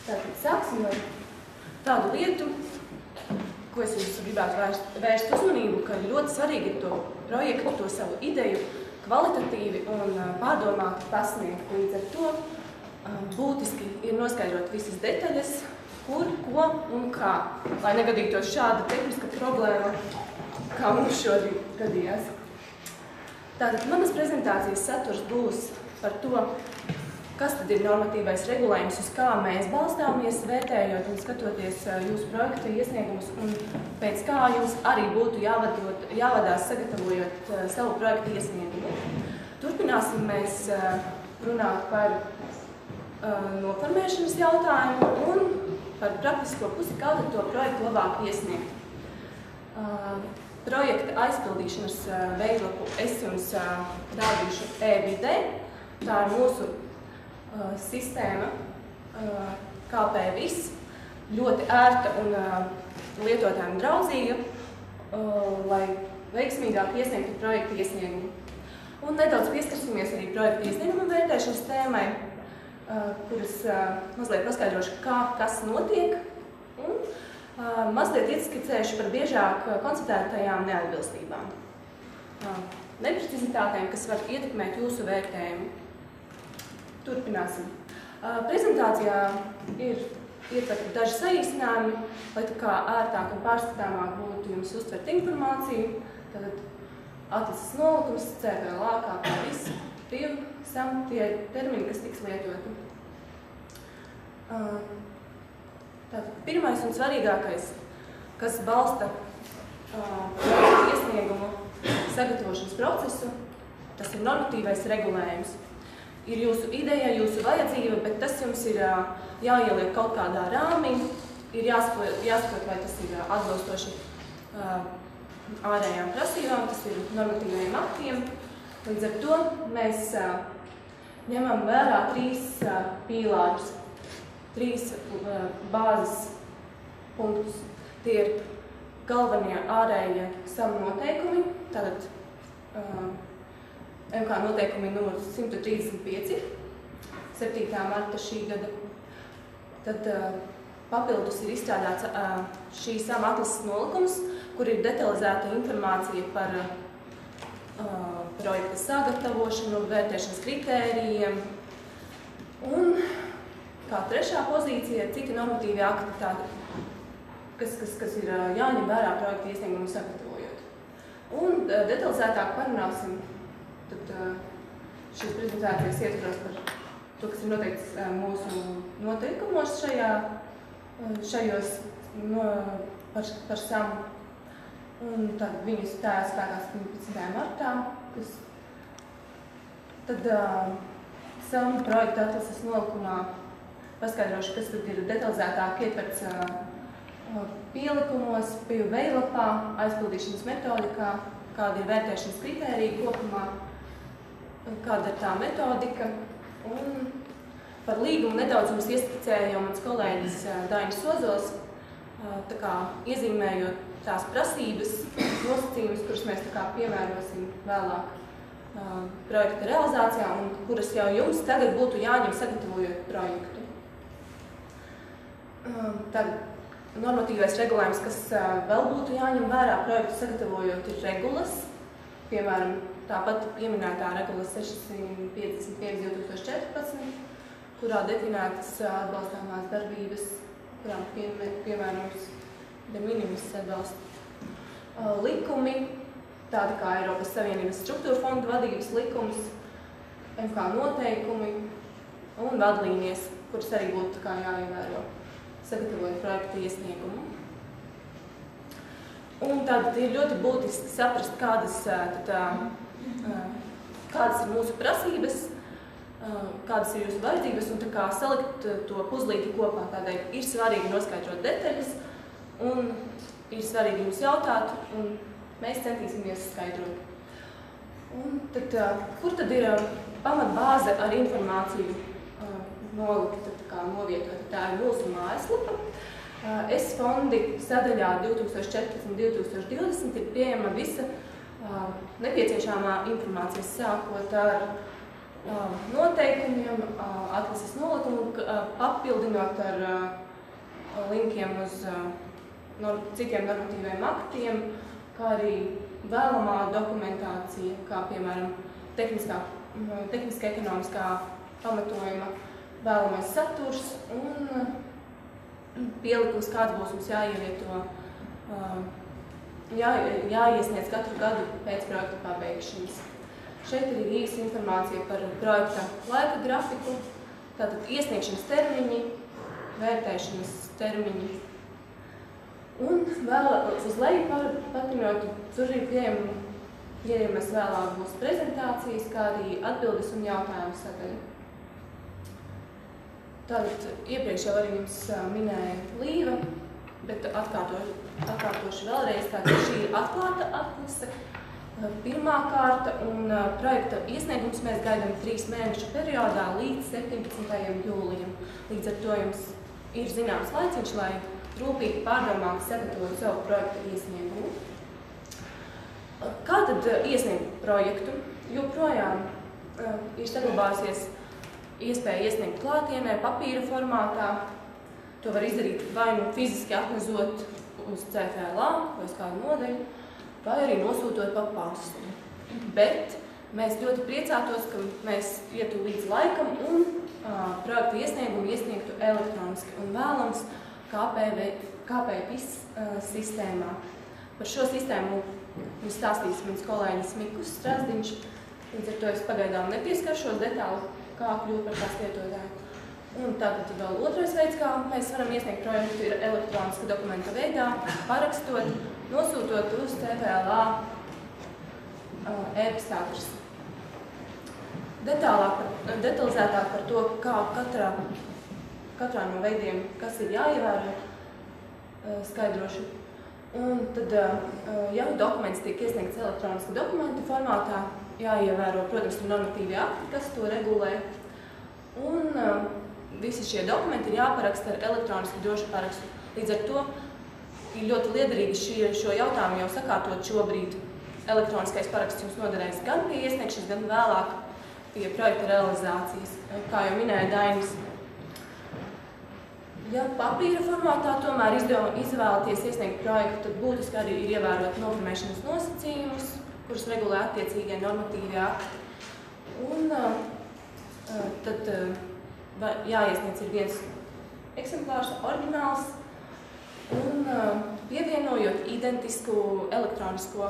Tātad sāksim ar tādu lietu, ko es jums gribētu vērst uzmanību, ka ļoti svarīgi ir to projektu, to savu ideju kvalitatīvi un pārdomāti pasniegt. Līdz ar to būtiski ir noskaidrot visas detaļas, kur, ko un kā, lai negadītos šāda tehniska problēma, kā mums šodien gadījās. Tātad manas prezentācijas saturs būs par to, kas tad ir normatīvais regulējums, uz kā mēs balstāmies, vērtējot un skatoties jūsu projekta iesniegumus, un pēc kā jums arī būtu jāvadās sagatavojot savu projekta iesniegumu. Turpināsim mēs runāt par noformēšanas jautājumu un par praktisko pusi, kā tad to projektu labāk iesniegt. Projekta aizpildīšanas veidlapu es jums rādīšu e-vidē. Tā ir mūsu sistēma KP-Vis, ļoti ērta un lietotājiem draudzīga, lai veiksmīgāk iesniegtu projekta iesniegumu. Un nedaudz pieskarsimies arī projekta iesnieguma vērtēšanas tēmai, kuras mazliet paskaidrošu, kas notiek, un mazliet ieskicējuši par biežāk konstatētajām neatbilstībām, neprecizitātēm, kas var ietekmēt jūsu vērtējumu. Turpināsim. Prezentācijā ir ietverti daži saīsinājumi, lai tā kā ērtāk un pārskatāmāk būtu jums uztvert informāciju. Tātad atlases nolikums, CPLA, KP-Vis, PIV, SAM, tie termini, kas tiks lietoti. Tātad pirmais un svarīgākais, kas balsta iesniegumu sagatavošanas procesu, tas ir normatīvais regulējums. Ir jūsu ideja, jūsu vajadzība, bet tas jums ir jāieliek kaut kādā rāmī, ir jāsaprot, vai tas ir atbilstoši ārējām prasībām, tas ir normatīvajiem aktiem. Līdz ar to mēs ņemam vērā trīs pīlārus, trīs bāzes punktus. Tie ir galvenie ārējie savu noteikumi, tātad MK noteikumi numurs 135, 7. marta šī gada. Tad papildus ir izstrādāts šī sama atlases nolikums, kur ir detalizēta informācija par projekta sagatavošanu, vērtēšanas kritērijiem. Un kā trešā pozīcija ir citi normatīvi akti, kas ir jāņem vērā projekta iesniegumu sagatavojot. Un detalizētāk parunāsim tad šīs prezentācijas ietvaros par to, kas ir noteikts mūsu noteikumos šajos par SAM. Un tad viņas stājās spēkā 17. martā. Tad SAM projekta atlases nolikumā paskaidrošu, kas tad ir detalizētāk ietverts pielikumos, PIV veidlapā, aizpildīšanas metodikā, kāda ir vērtēšanas kritērija kopumā, kāda ir tā metodika. Un par līgumu nedaudz mums ieskicēja jau mans kolēģis Dainis Ozols, tā kā iezīmējot tās prasības, nosacījumus, kurus mēs tā kā piemērosim vēlāk projekta realizācijā un kuras jau jums tagad būtu jāņem sagatavojot projektu. Tad normatīvais regulējums, kas vēl būtu jāņem vērā projektu sagatavojot, ir regulas, piemēram, tāpat pieminētā regula 655/2014, kurā definētas atbalstāmās darbības, kurām piemērojams de minimis atbalsta likumi, tādi kā Eiropas Savienības struktūra fondu vadības likums, MK noteikumi un vadlīnijas, kuras arī būtu tā kā jāievēro, sagatavojot projekta iesniegumu. Un tad ir ļoti būtiski saprast, kādas ir mūsu prasības, kādas ir jūsu vajadzības, un tā kā salikt to puzlīti kopā. Tādēļ ir svarīgi noskaidrot detaļas, un ir svarīgi jums jautāt, un mēs centīsimies skaidrot. Un tad, kur tad ir pamatbāze ar informāciju nolikta, novietota? Tā ir mūsu mājaslapa. S-fondi sadaļā 2014–2020 ir pieejama visa nepieciešamā informācija, sākot ar noteikumiem, atlases nolikumu, papildinot ar linkiem uz citiem normatīviem aktiem, kā arī vēlamā dokumentācija, kā piemēram tehniska ekonomiskā pamatojuma vēlamais saturs un pielikums, kāds būs mums jāievieto, jāiesniedz katru gadu pēc projekta pabeigšanas. Šeit ir īsa informācija par projekta laika grafiku, tātad iesniegšanas termiņi, vērtēšanas termiņi. Un vēl uz leju patinot, tur ir pieejamas vēlāk būs prezentācijas, kā arī atbildes un jautājumu sadaļa. Tātad iepriekš jau arī jums minēja Līva, bet atkārtošu vēlreiz, tātad šī ir atklāta atlase, pirmā kārta, un projekta iesniegums mēs gaidām 3 mēnešu periodā līdz 17. jūlijam. Līdz ar to jums ir zināms laiciņš, lai rūpīgi pārdomāt sagatavot savu projekta iesniegumu. Kā tad iesniegt projektu? Joprojām ir saglabājusies iespēja iesniegt klātienē, papīra formātā. To var izdarīt vai nu fiziski atnezot uz CFLA vai uz kādu nodeļu, vai arī nosūtot pa pastu. Bet mēs ļoti priecātos, ka mēs ietu līdz laikam un projektu iesniegumu iesniegtu elektroniski un vēlams KPVIS sistēmā. Par šo sistēmu mums stāstīs mans kolēģis Mikus Strazdiņš, līdz ar to es pagaidām nepieskaršos detāli, kā kļūt par tās lietotāju. Un tātad vēl otrais veids, kā mēs varam iesniegt projektu, ir elektroniska dokumenta veidā, parakstot, nosūtot uz CFLA e-pasta adresi. Detalizētāk par to, kā katrā no veidiem, kas ir jāievēro, skaidrošu. Un tad, ja dokuments tiek iesniegts elektroniski dokumentu formātā, jāievēro, protams, ir normatīvie akti, kas to regulē. Un visi šie dokumenti ir jāparaksta ar elektroniski drošu parakstu. Līdz ar to ir ļoti liederīgi šo jautājumu jau sakārtot šobrīd. Elektroniskais paraksts jums noderēs gan pie iesniegšanas, gan vēlāk pie projekta realizācijas, kā jau minēja Dainis. Ja papīra formātā tomēr izvēlaties iesniegt projektu, tad būtiski arī ir ievērot noformēšanas nosacījumus, kurus regulē attiecīgie normatīvie akti. Un tad jāiesniedz ir viens eksemplārs, oriģināls, un pievienojot identisku elektronisko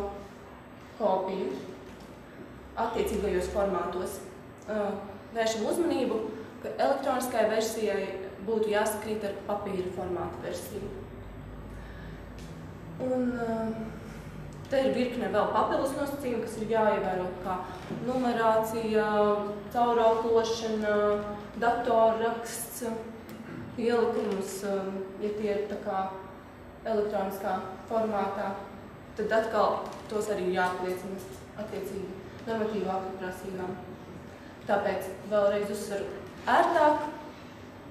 kopiju attiecīgajos formātos. Vēršam uzmanību, ka elektroniskai versijai būtu jāsakrīt ar papīra formāta versiju. Un te ir virkne vēl papildus nosacījumi, kas ir jāievēro, kā numerācija, caurauklošana, datorraksts, pielikums, ja tie ir tā kā elektroniskā formātā, tad atkal tos arī jāapliecina attiecīgi normatīvu aktu prasībām. Tāpēc vēlreiz uzsveru ērtāk,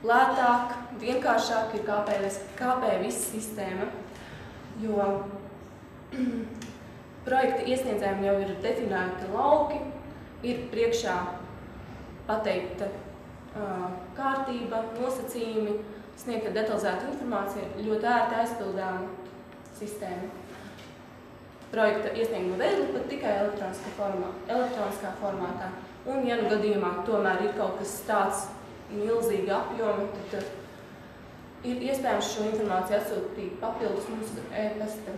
lētāk, vienkāršāk ir KPVIS sistēma, jo projekta iesniedzējiem jau ir definēti lauki, ir priekšā pateikta kārtība, nosacījumi, sniegta detalizēta informācija, ļoti ērti aizpildāma sistēma. Projekta iesnieguma veidlapa tikai elektroniskā formātā. Un, ja nu gadījumā tomēr ir kaut kas tāds milzīga apjoma, tad ir iespējams šo informāciju atsūtīt papildus mūsu e-pasta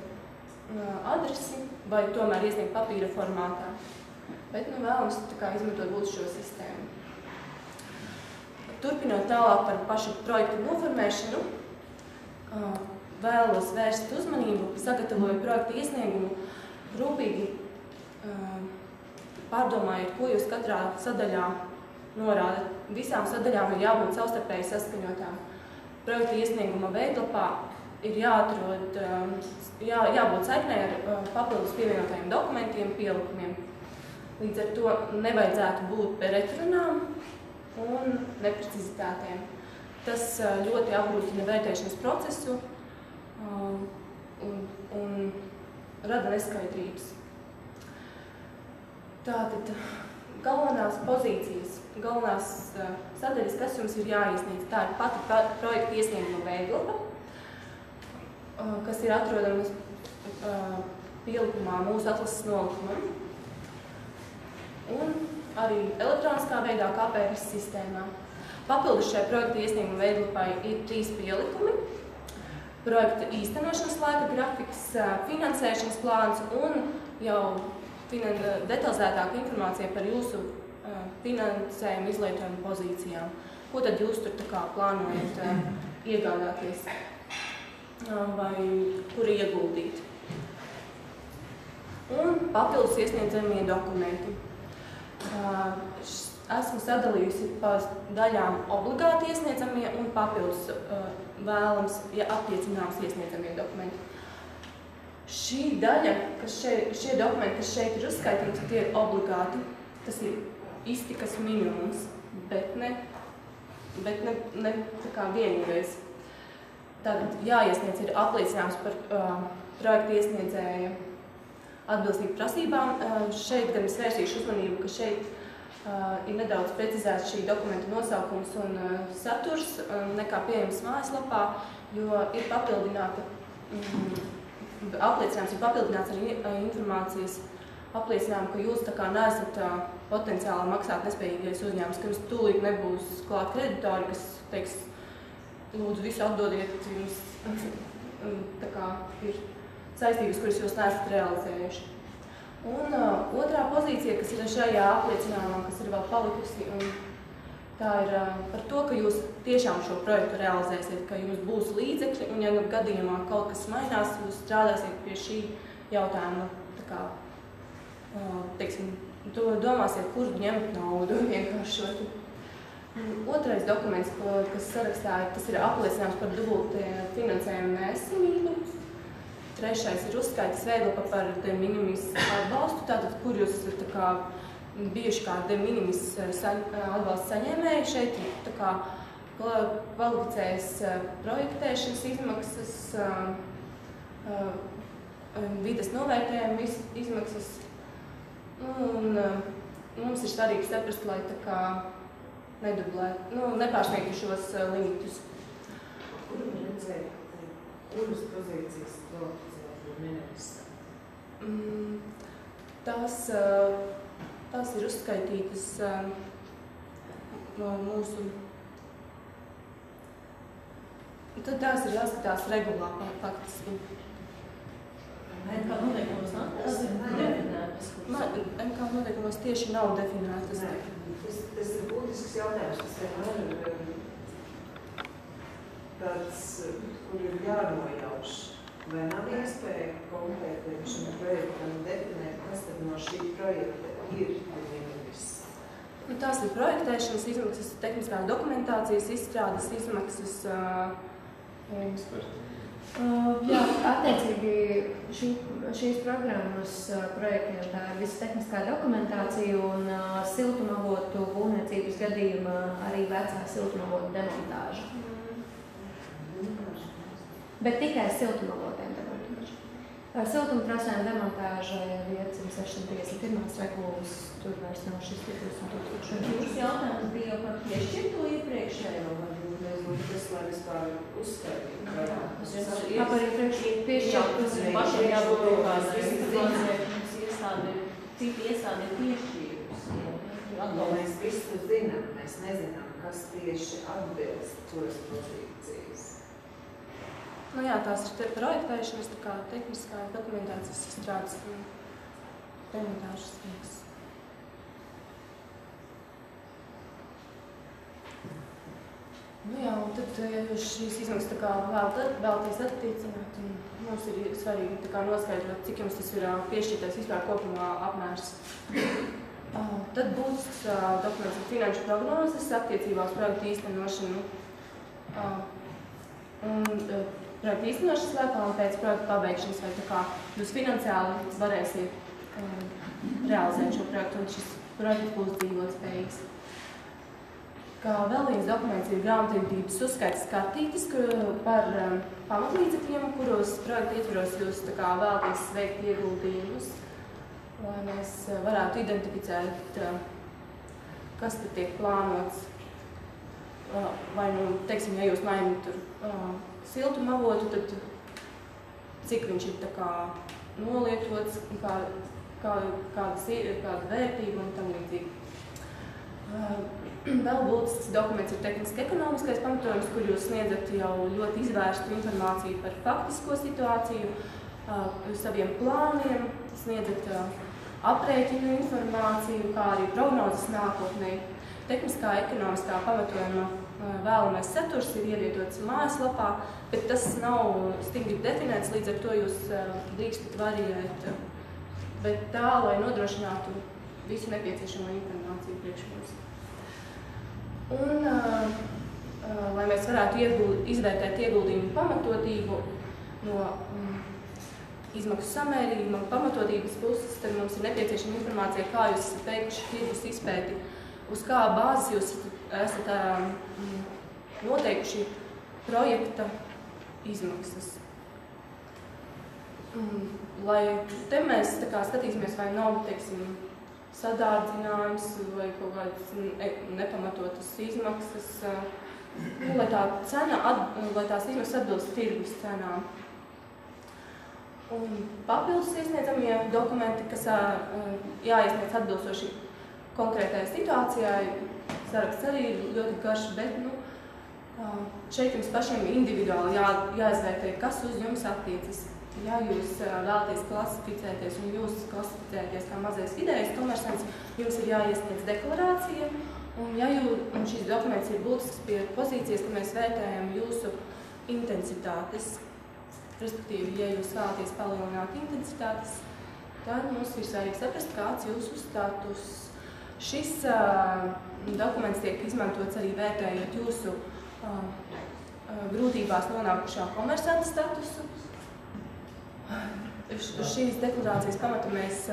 adresi vai tomēr iesniegt papīra formātā. Bet vēlams izmantot būtu šo sistēmu. Turpinot tālāk par pašu projektu noformēšanu, vēlos vērst uzmanību, sagatavojot projektu iesniegumu, rūpīgi pārdomājiet, ko jūs katrā sadaļā norādat. Visām sadaļām ir jābūt savstarpēji saskaņotām. Projekta iesnieguma veidlapā ir jābūt saiknē ar papildus pievienotajiem dokumentiem, pielikumiem. Līdz ar to nevajadzētu būt pretrunām un neprecizitātēm. Tas ļoti apgrūtina vērtēšanas procesu un rada neskaidrības. Tātad galvenās pozīcijas, galvenās sadaļas, kas jums ir jāiesniedz. Tā ir pati projekta iesnieguma veidlapa, kas ir atrodama pielikumā mūsu atlases nolikumam. Un arī elektroniskā veidā KPRS sistēmā. Papildus šai projekta iesnieguma veidlapai ir 3 pielikumi. Projekta īstenošanas laika grafiks, finansēšanas plāns un jau detalizētāka informācija par jūsu finansējumu izlietojumu pozīcijām. Ko tad jūs tur plānojat iegādāties vai kur ieguldīt? Un papildus iesniedzamie dokumenti. Esmu sadalījusi pa daļām obligāti iesniedzamie un papildus vēlams, ja attiecināms iesniedzamie dokumenti. Šī daļa, šie dokumenti, kas šeit ir uzskaitīti, tie ir obligāti. Tas ir iztikas minimums, bet ne tā kā vienīgais. Tātad jāiesniedz ir apliecinājums par projekta iesniedzēja atbilstību prasībām. Šeit gan es vērsīšu uzmanību, ka šeit ir nedaudz precizēts šī dokumenta nosaukums un saturs nekā pieejams mājaslapā, jo ir papildināta apliecinājums ir papildināts ar informācijas apliecinājumu, ka jūs tā kā neesat potenciāli maksāt nespējīgais uzņēmums, ka jums tūlīt nebūs klāt kreditori, kas teiks, lūdzu visu atdodiet, jums tā kā ir saistības, kuras jūs neesat realizējuši. Un otrā pozīcija, kas ir šajā apliecinājumā, kas ir vēl palikusi, un tā ir par to, ka jūs tiešām šo projektu realizēsiet, ka jums būs līdzekļi, un ja gadījumā kaut kas mainās, jūs strādāsiet pie šī jautājuma, tā kā, teiksim, domāsiet, kur ņemt naudu vienkāršot. Otrais dokuments, kas sarakstā, tas ir apliecinājums par dubultu finansējumu neesamību. Trešais ir uzskaitas veidlapa par de minimis atbalstu, tātad, kur jūs tā kā bijuši kā de minimis atbalsta saņēmēji. Šeit ir tā kā kvalificējas projektēšanas izmaksas, vides novērtējuma izmaksas. Un mums ir svarīgi saprast, lai tā kā nepārsniegtu šos limitus. Kur viņi redzēja, kuras pozīcijas kvalificētu minimistā? Tās ir uzskaitītas mūsu. Tad tās ir jāskatās regulā faktiski. MK noteikumos nav definētas? MK noteikumos tieši nav definētas. Tas ir būtisks jautājums, kas vienmēr ir tāds, kur ir jānojauš. Vai nav iespēja konkrēti šim projektam definēt, kas tad no šī projekta ir minimis? Tās ir projektēšanas izmaksas, tehniskās dokumentācijas, izstrādes izmaksas. Jā, attiecīgi šīs programmas projektiem tā ir visa tehniskā dokumentācija un siltumavotu būvniecības gadījumā arī vecā siltumavotu demontāža. Bet tikai siltumavotiem demontāža. Siltumtrasēm demontāža ir 651. regulas, tur vairs nav šis 2000. Jūsu jautājums bija par piešķirto iepriekšējo, vai tas, lai vispār uzskaitītu? Par piešķirtos pašiem jābūt citi iestādi ir piešķīrusi. Mēs visu zinām, mēs nezinām, kas tieši atbilst kuras pozīcijas. Jā, tās ir projektēšanas, tā kā tehniskās dokumentācijas izstrādes un demontāžas vietas. Jā, un tad šīs izmaksas tā kā vēlties attiecināt, un mums ir svarīgi tā kā noskaidrot, cik jums tas ir piešķirtais vispār kopumā apmērs. Tad būs dokuments ar finanšu prognozes attiecībā uz projektu īstenošanu. Un projekta īstenošanas laikā un pēc projekta pabeigšanas, vai tā kā jūs finansiāli varēsiet realizēt šo projektu, un šis projekts būs dzīvotspējīgs. Kā vēl viens dokuments ir grāmatvedības uzskaits kartītes par pamatlīdzekļiem, kuros projekta ietvaros jūs tā kā vēlaties veikt ieguldījumus, lai mēs varētu identificēt kas tad tiek plānots. Vai, teiksim, ja jūs mainat tur siltuma avotu, tad cik viņš ir tā kā nolietots, kāda vērtība un tam līdzīgi. Vēl būtisks dokuments ir tehniski ekonomiskais pamatojums, kur jūs sniedzat jau ļoti izvērstu informāciju par faktisko situāciju, saviem plāniem, sniedzat aprēķinu informāciju, kā arī prognozes nākotnē. Tehniskā ekonomiskā pamatojuma vēlamais saturs ir ievietots mājaslapā, bet tas nav stingri definēts, līdz ar to jūs drīkstat variēt, bet tā, lai nodrošinātu visu nepieciešamo informāciju priekš mums. Un, lai mēs varētu izvērtēt ieguldījumu pamatotību no izmaksu samērījuma un pamatotības puses, tad mums ir nepieciešama informācija, kā jūs esat veikuši tirgus izpēti, uz kā bāzes jūs esat noteikuši projekta izmaksas. Lai te mēs skatīsimies, vai nav, teiksim, sadārdzinājums vai kaut kādas nepamatotas izmaksas, lai tās izmaksas atbilst tirgus cenām. Un papildus iesniedzamie dokumenti, kas jāiesniedz atbilstoši konkrētajai situācijai, saraksts arī ir ļoti garš, bet šeit jums pašiem individuāli jāizvērtē, kas uz jums attiecas. Ja jūs vēlaties klasificēties un jūs klasificēties kā mazais vidējais komersants, jums ir jāiesniedz deklarācija, un šis dokuments ir būtisks pie pozīcijas, ka mēs vērtējam jūsu intensitātes. Respektīvi, ja jūs vēlaties palielināt intensitātes, tad mums ir svarīgi saprast, kāds jūsu status. Šis dokuments tiek izmantots arī vērtējot jūsu grūtībās nonākušā komersanta statusu. Uz šīs deklarācijas pamata mēs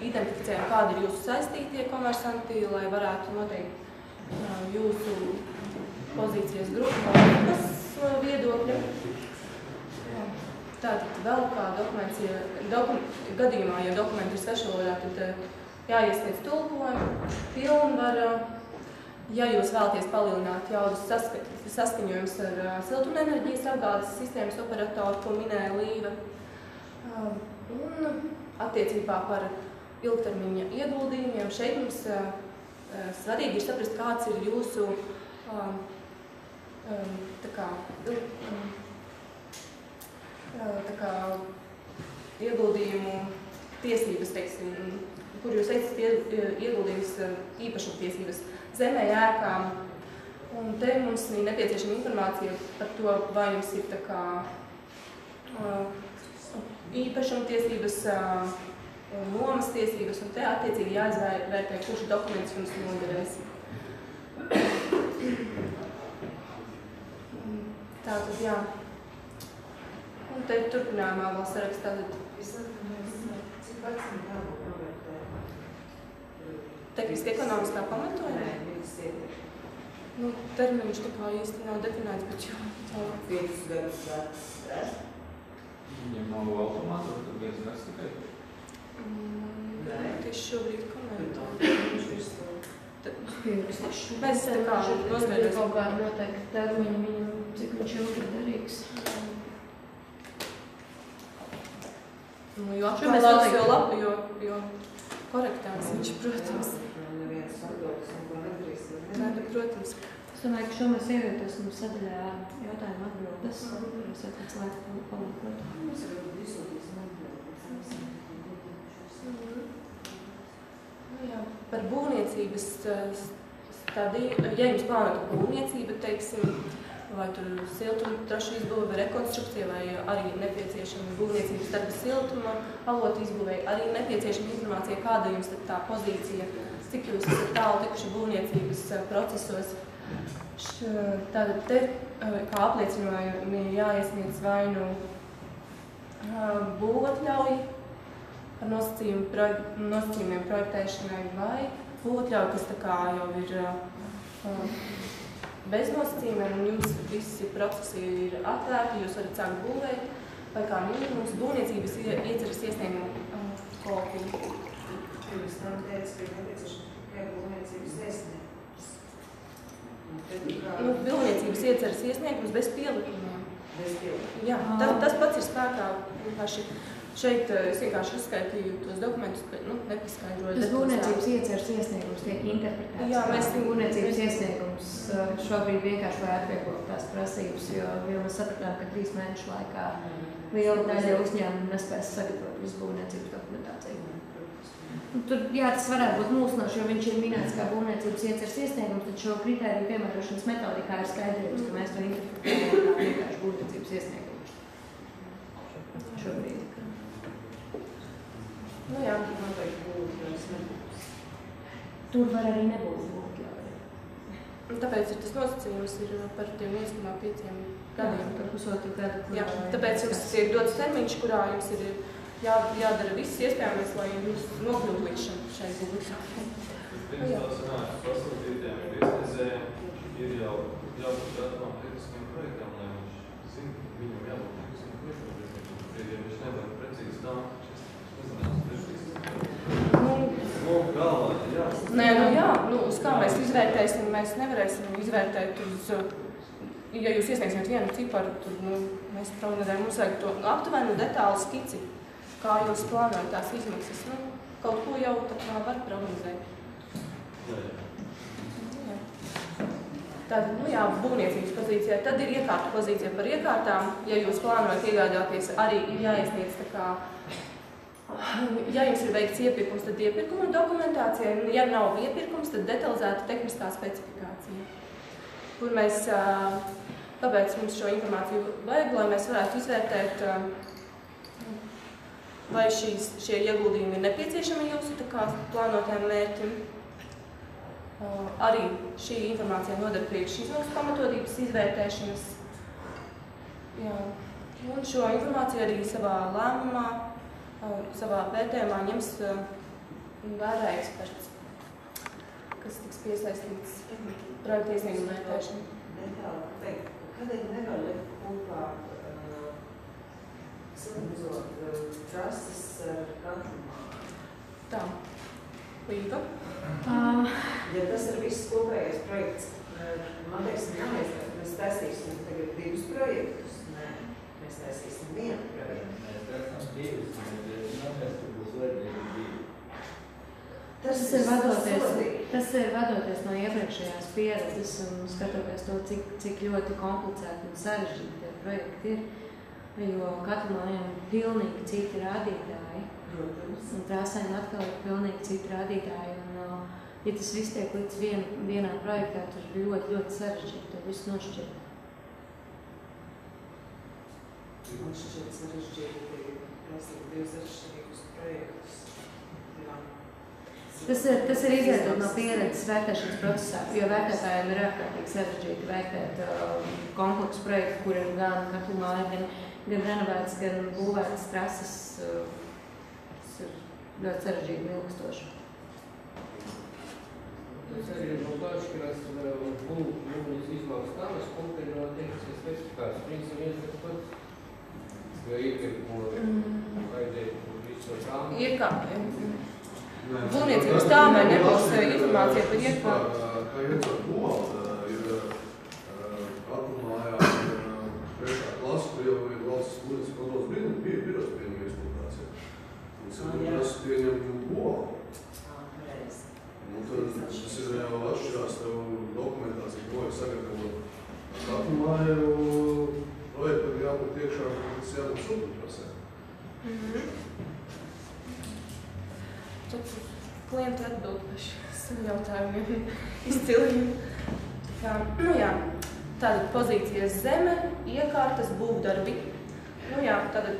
identificējam, kādi ir jūsu saistītie komersanti, lai varētu noteikt jūsu pozīcijas grupas viedokļa. Tātad vēl kā dokuments gadījumā, ja dokumenti ir svešvalodā, tad jāiesniedz tulkojumu, pilnvara. Ja jūs vēlaties palielināt jaudas saskaņojums ar siltumenerģijas apgādes sistēmas operatoru, ko minēja Līva, un attiecībā par ilgtermiņa ieguldījumiem, šeit mums svarīgi ir saprast, kāds ir jūsu ieguldījumu tiesības, teiksim, kur jūs esat ieguldījums īpašumtiesības zemē, ēkām. Un te mums ir nepieciešama informācija par to, vai jums ir īpašumtiesības, nomas tiesības, un te attiecīgi jāizvērtē, kurš dokuments jums noderēs. Tātad, jā. Un te turpinājumā vēl sarakstā. Cik vecuma jābūt novērtēt? Tehniski ekonomiskā pamatojuma? Nē, viņas ietekmi. Termiņš tā kā īsti nav definēts, bet jau. 5 gadus vecs. Viņam nav automātu, tad 5 gadus tikai? Nē. Tieši šobrīd komentā. Viņš ir stūri. Mēs tā kā noskaidrosim. Kaut kādu noteikti termiņu viņam, cik viņš ilgi derīgs. Jo aktuālāks, jo korektāks viņš, protams. Neviens atbildes, ko nedarīs. Nē, protams. Es domāju, ka šo mēs ievietosim sadaļā jautājumu atbildes. Mums ir tāds laiks palūkot. Mums ir izsūtīsim atbildes. Jā, par būvniecības stadiju, ja jums plānota būvniecība, teiksim, vai tur siltuma trašu izbūve vai rekonstrukcija, vai arī nepieciešama būvniecības darba siltuma avotu izbūvēja, arī nepieciešama informācija, kāda jums tā pozīcija, cik jūs esat tālu tikuši būvniecības procesos. Tātad te, kā apliecinājumi, jāiesniedz vai nu būvatļauji ar nosacījumiem projektēšanai, vai būvatļauji, kas tā kā jau ir bez nosacījumiem, un jums visi procesi ir atvērti, jūs varat sākt būvēt, vai kā mums būvniecības ieceras iesniegumu kopiju. Jūs tam teicat, ka nepieciešams tikai būvniecības būvniecības iesniegums. Būvniecības ieceres iesniegums bez pielikumiem. Bez pielikumiem. Jā, tas pats ir spēkā. Vienkārši šeit es vienkārši uzskaitīju tos dokumentus, bet nepaskaidroju. Tas būvniecības ieceres iesniegums tiek interpretēts. Jā, mēs būvniecības iesniegums šobrīd vienkārši vai atvieglot tās prasības, jo mēs sapratām, ka 3 mēnešu laikā liela daļa uzņēmumu nespēs sagatavot visu būvniecības dokumentāciju. Tur, jā, tas varētu būt mūsinoši, jo viņš ir minēts kā būvniecības ieceres iesniegums, tad šo kritēriju piemērošanas metodikā ir skaidrības, ka mēs to interpretējam kā vienkārši būvniecības iesniegumu. Šobrīd. Jā. Tur var arī nebūt būvļauja. Tāpēc tas nosacījums ir par tiem 1,5 gadiem. Par pusotru gadu. Jā, tāpēc jums tiek dots termiņš, kurā jums ir jādara viss iespējamais, lai jūs nokļūtu līdz šai būvļaujai. Pirms tā sanāks pasūtītiem biznesējiem ir jau jābūt gatavām tehniskiem projektām, lai viņš zina, viņam jābūt tehniskiem projektām. Ja viņš nevar precīzi tā, Nē, uz kā mēs izvērtēsim, mēs nevarēsim izvērtēt uz, ja jūs iesniegsiet vienu ciparu, tad mēs prognozējam, mums vajag to aptuvenu detālu skici, kā jūs plānojat tās izmaksas. Kaut ko jau tā kā var prognozēt. Tātad, būvniecības pozīcijā, tad ir iekārtu pozīcija par iekārtām. Ja jūs plānojat iegādāties, arī ir jāiesniedz tā kā, ja jums ir veikts iepirkums, tad iepirkuma dokumentācija, ja nav iepirkums, tad detalizēta tehniskā specifikācija. Kur mēs, kāpēc mums šo informāciju vajag, lai mēs varētu izvērtēt, vai šie ieguldījumi ir nepieciešami jūsu tā kā plānotajiem mērķim. Arī šī informācija nodara priekš izmaksu pamatotības izvērtēšanas. Jā. Un šo informāciju arī savā lēmumā, savā vērtējumā ņems vērā eksperts, kas tiks piesaistīts projekta iesnieguma vērtēšanu. Kādēļ nevar likt kopā sadarbot trases ar katlumā? Tā. Līga. Ja tas ir viss kopējais projekts, man teiksim, jāmēs, mēs taisīsim tagad 2 projektus. Nē, mēs taisīsim 1 projektu. Tas ir vadoties no iepriekšējās pieredzes un skatoties to, cik ļoti komplicēti un sarežģīti tie projekti ir, jo katru mājām ir pilnīgi citi rādītāji. Un trāsēm atkal ir pilnīgi citi rādītāji. Un, ja tas viss tiek līdz vienā projektā, tad ir ļoti, ļoti sarežģīti to visu nošķirt. Man šķiet sarežģīti prasīt 2 atšķirīgus projektus. Tas ir izvērtot no pieredzes vērtēšanas procesā, jo vērtētājiem ir ārkārtīgi sarežģīti vērtēt kompleksu projektu, kur ir gan katru māju, gan renovēts, gan būvētas trases. Tas ir ļoti sarežģīti un ilgstoši. Tas arī ir atšķirās būvniecības izmaksas tāmas, konkrēti tehniskas specifikācijas. Principā viens tas pats, jo iepirkumu vajadzēja visu tāmu. Būvniecības tāmē nebūs informācija par iekārtu. Kā ietver būvā, ir atlumājā trešā klasa, kur jau ir valsts būvniecības kontrolas biros pieņem eksploatācija. Tas pieņem būvā. Tas ir jau atšķirās tev dokumentācija, ko vajag sagatavot. Atlumāju projektam jābūt iekšā, kas jābūt subprasē. Klienti atbild par šiem jautājumiem izciliem. Tātad pozīcijas zeme, iekārtas, būvdarbi. Tātad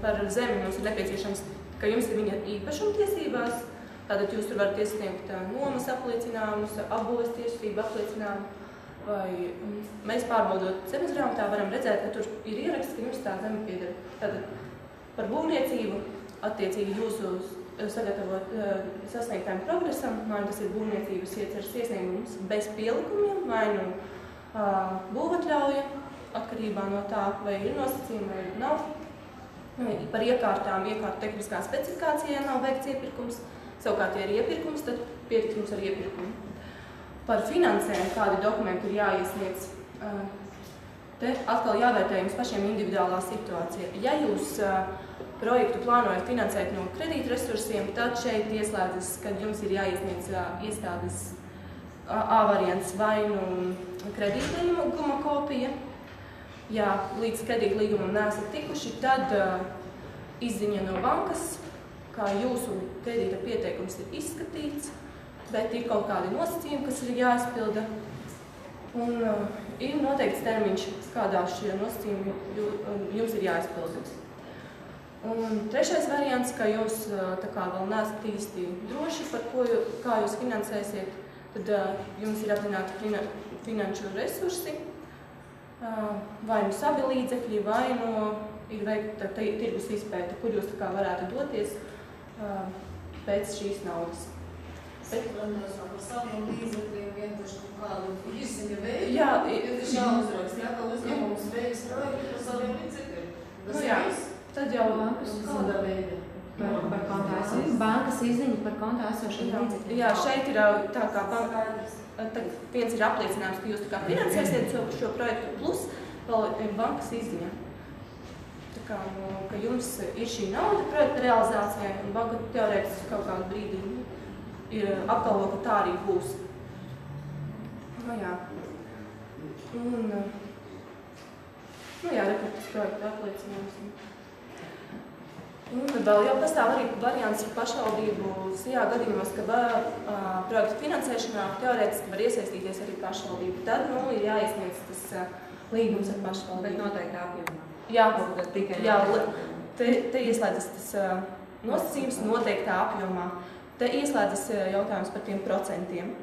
par zemi mums ir nepieciešams, ka jums ir viņa īpašumtiesībās. Tātad jūs tur varat iesniegt nomas apliecinājumus, apbūves tiesību apliecinājumu. Vai mēs pārbaudot zemes grāmatā varam redzēt, ka tur ir ieraksts, ka jums tā zeme pieder. Tātad par būvniecību attiecīgi jūsu sagatavot sasniegtājiem progresam, vai tas ir būvniecības ieceres iesniegums bez pielikumiem, vai būvatļauja, atkarībā no tā, vai ir nosacījumi, vai nav. Par iekārtām, iekārtu tehniskā specifikācijā nav veikts iepirkums. Savukārt, ja ir iepirkums, tad pietikt jums ar iepirkumu. Par finansēm kādi dokumenti ir jāiesniedz. Te atkal jāvērtē jums pašiem individuālā situācija. Ja jūs projektu plānojat finansēt no kredītresursiem, tad šeit ieslēdzas, kad jums ir jāiesniedz iestādes A variants vai nu kredītlīguma kopija. Ja līdz kredītlīgumam neesat tikuši, tad izziņa no bankas, kā jūsu kredīta pieteikums ir izskatīts, bet ir kaut kādi nosacījumi, kas ir jāizpilda. Un ir noteikts termiņš, kādā šie nosacījumi jums ir jāizpilda. Un trešais variants, ka jūs tā kā vēl neesat īsti droši, par ko, kā jūs finansēsiet, tad jums ir atrunāti finanšu resursi, vai nu savi līdzekļi, vai nu ir veikta tirgus izpēta, kur jūs tā kā varētu doties pēc šīs naudas. Saprotams, par saviem līdzekļiem vienkārši kaut kādu izziņu veidu. Jā, tas jāuzraksta, jā, ka uzņēmums veiks projektu par saviem līdzekļiem. Tas jā, tad jau kādā veidā. Par kontā esošiem. Bankas izziņa par kontā esošiem līdzekļiem. Jā, šeit ir tā kā viens ir apliecinājums, ka jūs tā kā finansēsiet šo projektu, plus vēl ir bankas izziņa. Tā kā, ka jums ir šī nauda projekta realizācijai, un banka teorētiski kaut kādu brīdi ir apgalvo, ka tā arī būs. Nu jā. Un, nu jā, rekords projekta apliecinājums. Un vēl jau pastāv arī variants pašvaldību tajā gadījumos, ka projektu finansēšanā teorētiski var iesaistīties arī pašvaldību. Tad ir jāiesniedz tas līgums ar pašvaldību. Bet noteikti apjomā. Jā, te ieslēdzas tas nosacījums noteiktā apjomā. Te ieslēdzas jautājums par tiem procentiem,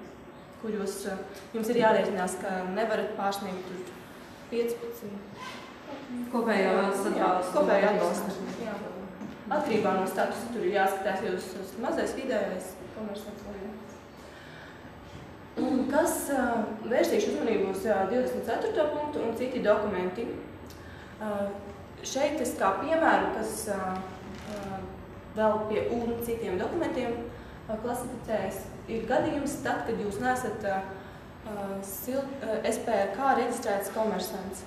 kur jums ir jārēķinās, ka nevarat pārsniegt 15. Kopējo atbalstu. Kopējo atbalstu. Jā. Atkarībā no statusa tur ir jāskatās, ja jūs mazais vidējais komersants vai ne. Un kas vērstīšu uzmanību uz 24. punktu un citi dokumenti. Šeit es kā piemēru, kas vēl pie un citiem dokumentiem klasificējas, ir gadījums tad, kad jūs neesat SPRK reģistrēts komersants,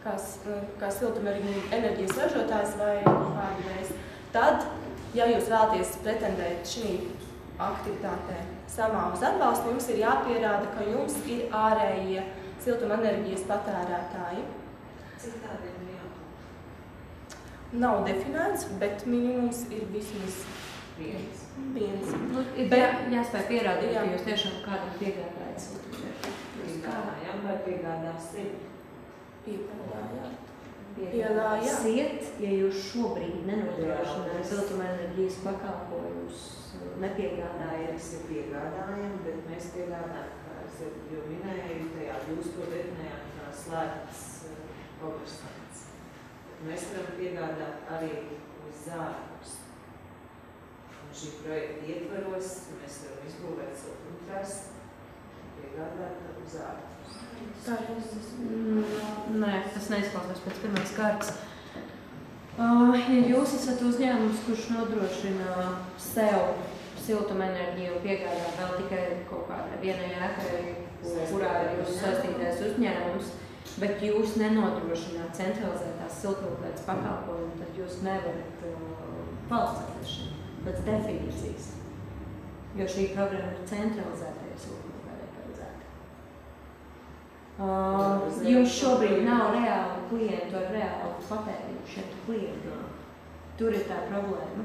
kā siltumenerģijas ražotājs vai pārdevējs. Tad, ja jūs vēlaties pretendēt šī aktivitātē samā uz atbalstu, jums ir jāpierāda, ka jums ir ārējie siltumenerģijas patērētāji. Cik tādiem ir jābūt? Nav definēts, bet minimums ir vismaz viens. Jāspēj pierādīt, ka jūs tiešām kādam piegādājat siltumenerģiju. Piegādājam vai piegādāsim? Piegādāsiet, ja jūs šobrīd nenodrošināt siltumenerģijas pakalpojumus, nepiegādājat. Mēs jau piegādājam, bet mēs piegādājam, kā es jau minēju, tajā jūs to definējāt kā slēgts komersants. Mēs varam piegādāt arī uz zārkus. Un šī projekta ietvaros mēs varam izbūvēt siltumtrasu un piegādāt uz zārkus. Nē, tas neizklausās pēc pirmās kārtas. Ja jūs esat uzņēmums, kurš nodrošina sev siltumenerģiju un piegādā vēl tikai kaut kādai vienai ēkai, kurā ir jūsu saistītais uzņēmums, bet jūs nenodrošināt centralizētās siltumlietas pakalpojumu, tad jūs nevarat valsts atliešanu pēc definīcijas, jo šī programma ir centralizētajā siltumlietai paredzēta. Jums šobrīd nav reāli klientu ar reālu patēriņu šeit klientu. Tur ir tā problēma,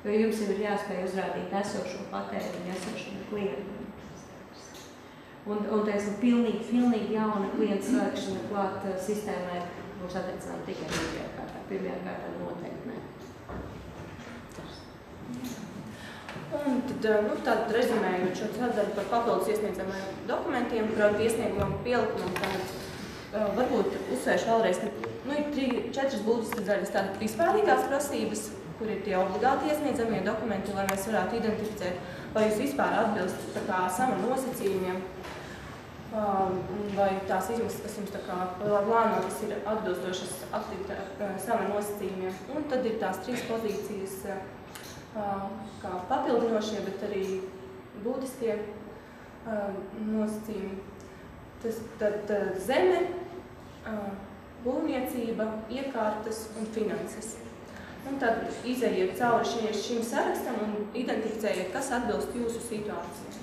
jo jums jau ir jāspēj uzrādīt esošo patēriņu, esošiem klientiem. Un teiksim, pilnīgi jauna klienta slēgšana klāt sistēmai būs attiecināma tikai otrajā kārtā. Pirmajā kārtā noteikti ne. Un tad rezumējot šo sadaļu par papildus iesniedzamajiem dokumentiem, projektu iesniegumu pielikumam, tad varbūt uzsvēršu vēlreiz, ka ir 4 būtiskas daļas, tātad vispārīgās prasības, kur ir tie obligāti iesniedzamie dokumenti, lai mēs varētu identificēt, vai jūs vispār atbilst sama nosacījumiem, vai tās izmaksas, kas jums plānotas, ir atbilstošas sama nosacījumiem. Un tad ir tās 3 pozīcijas, kā papildinošie, bet arī būtiskie nosacījumi. Tad zeme, būvniecība, iekārtas un finanses. Un tad izejiet cauri šim sarakstam un identificējiet, kas atbilst jūsu situācijai.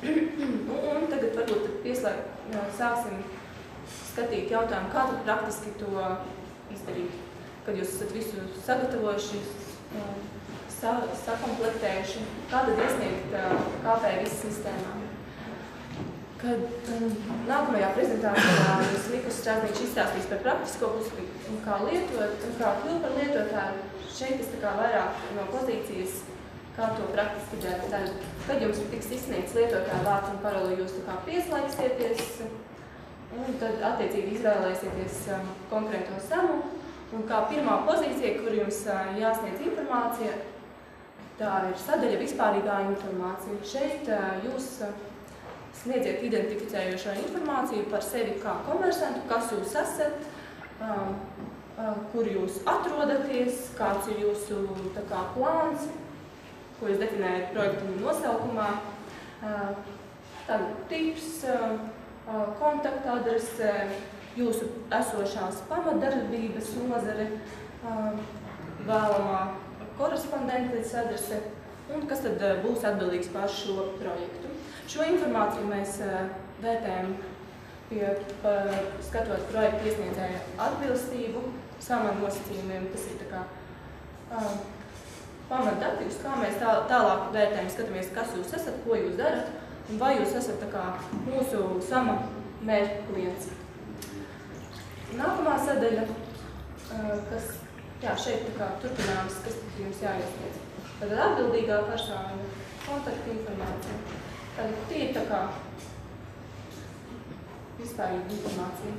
Un tagad varbūt sāksim skatīt jautājumu, kā tad praktiski to izdarīt. Kad jūs esat visu sagatavojuši, sakomplektējuši, kā tad iesniegt KPVIS sistēmā. Kad nākamajā prezentācijā Mikls Strādnieks izstāstīs par praktisko pusi un kā lietot, un kā kļūt par lietotāju, šeit es vairāk no pozīcijas, kā to praktiski darīt. Kad jums tiks izsniegts lietotāja vārds un paroli, jūs pieslēgsieties, un tad attiecīgi izvēlēsieties konkrēto samu. Un kā pirmā pozīcija, kur jums jāsniedz informācija, tā ir sadaļa vispārīgā informācija. Šeit jūs sniedziet identificējošo informāciju par sevi kā komersantu, kas jūs esat, kur jūs atrodaties, kāds ir jūsu plāns, ko jūs definējat projektu nosaukumā, tips, kontakta adrese, jūsu esošās pamatdarbības nozare, vēlamā korespondentes adrese un kas tad būs atbildīgs par šo projektu. Šo informāciju mēs vērtējam skatot projektu iesniedzēju atbilstību samam nosacījumiem. Tas ir pamatdati, uz kā mēs tālāk vērtējam, skatāmies, kas jūs esat, ko jūs darat un vai jūs esat mūsu sama mērķa klients. Nākamā sadaļa, kas šeit turpinājums, kas jums jāiesniedz. Tad atbildīgā persona, kontakta informācija. Tad tie ir vispārīga informācija.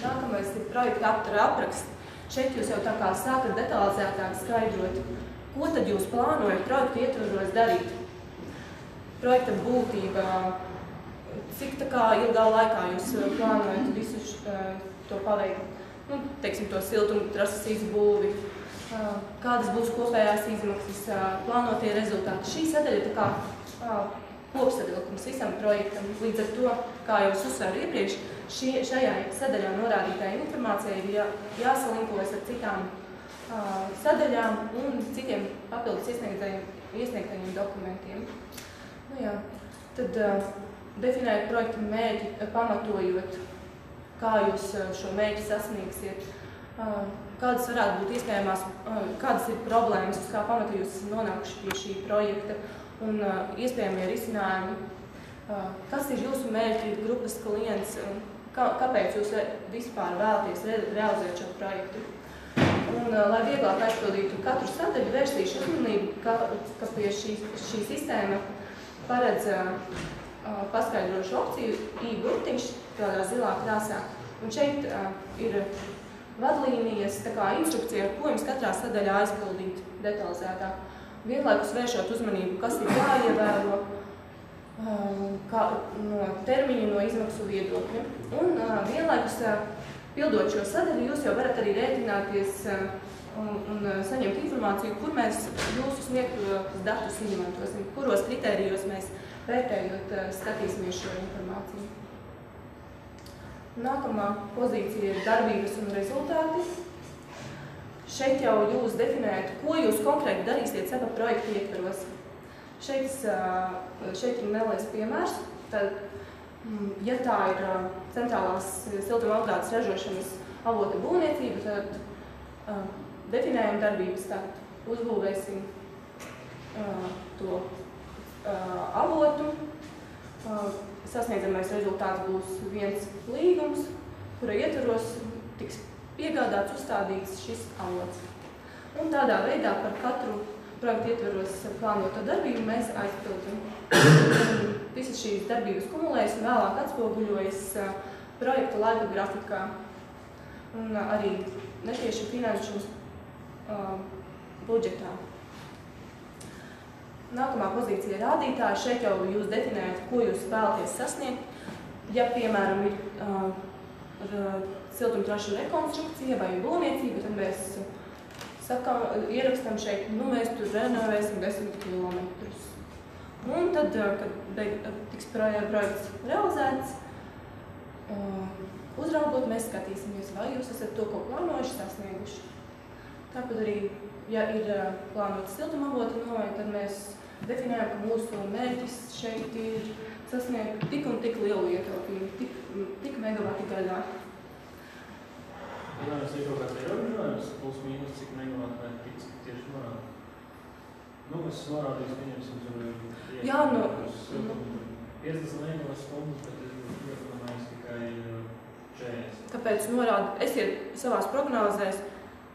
Nākamais ir projekta apraksts. Šeit jūs jau sākat detalizētāk skaidrot, ko tad jūs plānojat projektu ietvaros darīt. Projekta būtība, cik ilgā laikā jūs plānojat visu to paveikt. Teiksim, to siltumtrases izbūvi, kādas būs kopējās izmaksas, plānotie rezultāti. Šī sadaļa ir kopsavilkums visam projektam. Līdz ar to, kā jau es uzsvēru iepriekš, šajā sadaļā norādītajai informācijai ir jāsalinkojas ar citām sadaļām un citiem papildus iesniegtajiem dokumentiem. Tad definējot projekta mērķi, pamatojot, kā jūs šo mērķi sasniegsiet, kādas varētu būt iespējamās, kādas ir problēmas, uz kā pamata jūs nonākuši pie šī projekta un iespējamie risinājumi, kas ir jūsu mērķi grupas klients un kāpēc jūs vispār vēlaties realizēt šo projektu. Un, lai vieglāk aizpildītu katru sadaļu, vērstīšu uzmanību, ka pie šī sistēma paredz paskaidrošu opciju e-burtiņš, tādā zilā krāsā. Un šeit ir vadlīnijas, instrukcija, ar ko jums katrā sadaļā aizpildīt detalizētāk. Vienlaikus vēršot uzmanību, kas ir jāievēro no termiņu, no izmaksu viedokļa. Un vienlaikus pildot šo sadaļu, jūs jau varat arī rēķināties un saņemt informāciju, kur mēs jūsu sniegtos datus izmantosim, kuros kritērijos mēs vērtējot skatīsimies šo informāciju. Nākamā pozīcija ir darbības un rezultāti. Šeit jau jūs definējat, ko jūs konkrēti darīsiet sava projekta ietvaros. Šeit ir neliels piemērs. Tad, ja tā ir centrālās siltumapgādes ražošanas avota būvniecība, tad definējam darbības, tad uzbūvēsim to avotu. Sasniedzamais rezultāts būs viens līgums, kura ietvaros tiks piegādāts, uzstādīts šis avots. Un tādā veidā par katru projektu ietvaros plānoto darbību mēs aizpildam. Visas šīs darbības kumulējas un vēlāk atspoguļojas projekta laika grafikā un arī netieši finanšu budžetā. Nākamā pozīcija ir rādītāji. Šeit jau jūs definējat, ko jūs vēlaties sasniegt. Ja, piemēram, ir siltumtrašu rekonstrukcija vai būvniecība, tad mēs ierakstam šeit, mēs tur renovēsim 10 kilometrus. Un tad, kad tiks projekts realizēts, uzraugot, mēs skatīsimies, vai jūs esat to, ko plānojuši, sasnieguši. Tāpat arī, ja ir plānotas siltumavota nomaļa, tad mēs definējam, ka mūsu mērķis šeit ir sasniegt tik un tik lielu ietaupījumu, tik megavati gaļā. Piemēram, ir kaut kāds ierobežojums, plus mīnus, cik megavati vai cik tieši norāda? Es norādīju, pieņemsim, tur Jā, 50 megavati stundas, bet es iedomājos tikai 40. Tāpēc norāda, esiet savās prognozēs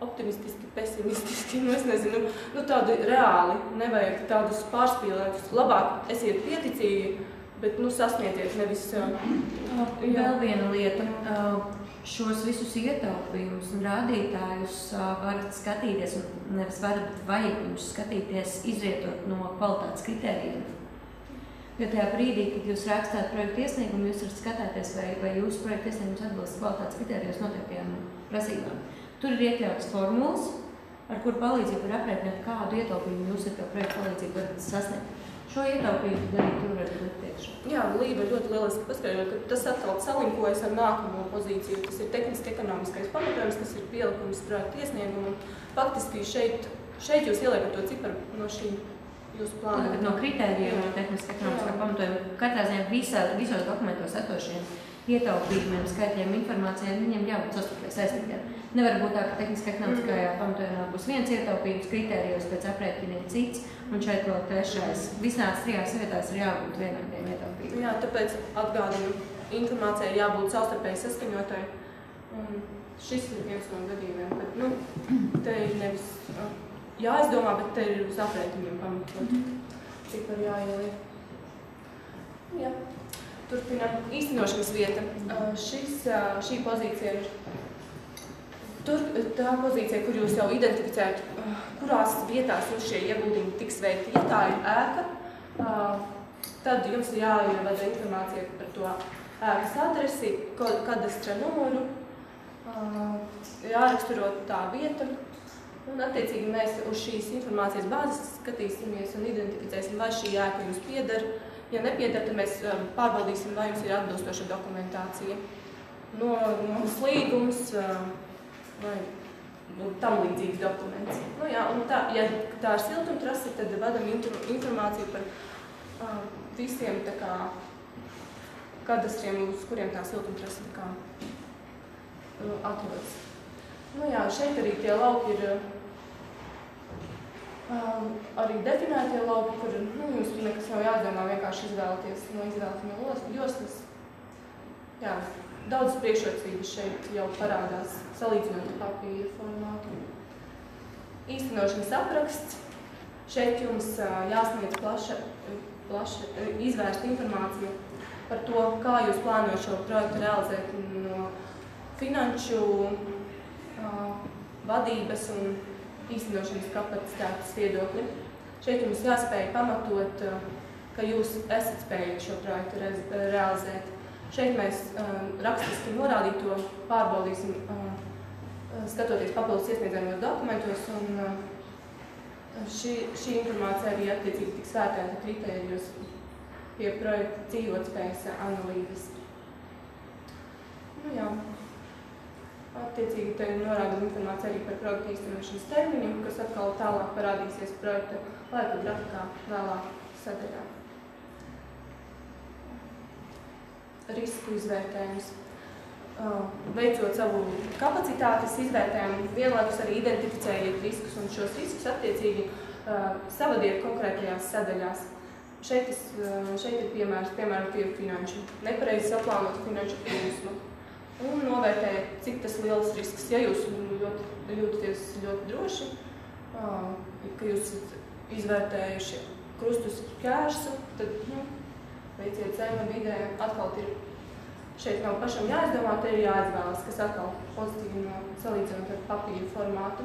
optimistiski, pesimistiski, es nezinu, tādu reāli, nevajag tādus pārspīlētus. Labāk esiet pieticīgi, bet sasniedziet nevis. Vēl viena lieta. Šos visus ietaupījumus un rādītājus varat skatīties, un nevis varat, bet vajag jums skatīties, izrietot no kvalitātes kritērijiem. Jo tajā brīdī, kad jūs rakstāt projektu iesniegumu, jūs varat skatāties, vai jūsu projektu iesniegums atbilst kvalitātes kritērijos noteiktajām prasībām. Tur ir iekļauts formulas, ar kuru palīdzību var aprēķināt, kādu ietaupījumu jūs ar to projektu palīdzību varat sasniegt. Šo ietaupījumu arī tur var būt priekšā. Jā, Lība ļoti lieliski paskaidroja, ka tas atkal salinkojas ar nākamo pozīciju. Tas ir tehniski ekonomiskais pamatojums, kas ir pielikums projektu iesniegumam. Faktiski šeit jūs ieliekat to ciparu no šī jūsu plāna. No kritērijiem, no tehniski ekonomiskā pamatojuma. Katrā ziņā visos dokumentos esošiem ietaupījumiem, skaitļiem, informācijām, viņiem jābūt sastarpēji saistītiem. Nevar būt tā, ka tehniski ekonomiskajā pamatojumā būs viens ietaupījums, kritērijos pēc aprēķina ir cits, un šeit vēl trešais. Visās trijās vietās ir jābūt vienādiem ietaupījumiem. Jā, tāpēc atgādinu, informācijai ir jābūt savstarpēji saskaņotai. Un šis ir viens no gadījumiem, bet te ir nevis jāizdomā, bet te ir uz aprēķiniem pamatot, cik var jāieliek. Jā. Turpinām īstenošanas vieta. Šī pozīcija ir tā pozīcija, kur jūs jau identificējat, kurās vietās jūs šie ieguldījumi tiks veikti. Ja tā ir ēka, tad jums ir jāievada informācija par to ēkas adresi, kadastra numuru, jāraksturo tā vieta. Un attiecīgi mēs uz šīs informācijas bāzes skatīsimies un identificēsim, vai šī ēka jums pieder. Ja nepieder, tad mēs pārbaudīsim, vai jums ir atbilstoša dokumentācija. Nomas līgums vai tam līdzīgs dokuments. Un ja tā ir siltumtrase, tad vadam informāciju par visiem kadastriem, uz kuriem tā siltumtrase atrodas. Šeit arī tie lauki ir arī definētie lauki, kur jums nekas nav jādomā, vienkārši izvēlaties no joslas. Jā, daudzas priekšrocības šeit jau parādās, salīdzinot ar papīra formātu. Īstenošanas apraksts. Šeit jums jāsniedz plaša izvērsta informācija par to, kā jūs plānojat šo projektu realizēt no finanšu, vadības un īstenošanas kapacitātes viedokļi. Šeit jums jāspēj pamatot, ka jūs esat spējīgi šo projektu realizēt. Šeit mēs rakstiski norādīto pārbaudīsim, skatoties papildus iesniedzamajos dokumentos, un šī informācija arī attiecīgi tiks vērtēta kritērijos pie projekta dzīvotspējas analīzes. Attiecīgi te norādam informāciju arī par projektu īstenošanas termiņu, kas atkal tālāk parādīsies projekta laika grafikā vēlāk sadaļā. Risku izvērtējums. Veicot savu kapacitātes izvērtējumu, vienlaikus arī identificējiet riskus un šos riskus attiecīgi savadiet konkrētajās sadaļās. Šeit ir piemērs, piemēram, pie finanšu, nepareizi saplānota finanšu plūsma. Un novērtējiet, cik tas liels risks. Ja jūs jūtaties ļoti droši, ka jūs izvērtējuši krustus kērsu, tad veiciet zeme vidē. Atkal šeit nav pašam jāizdomā, te ir jāizvēlas, kas atkal pozitīvi salīdzinot ar papīra formātu.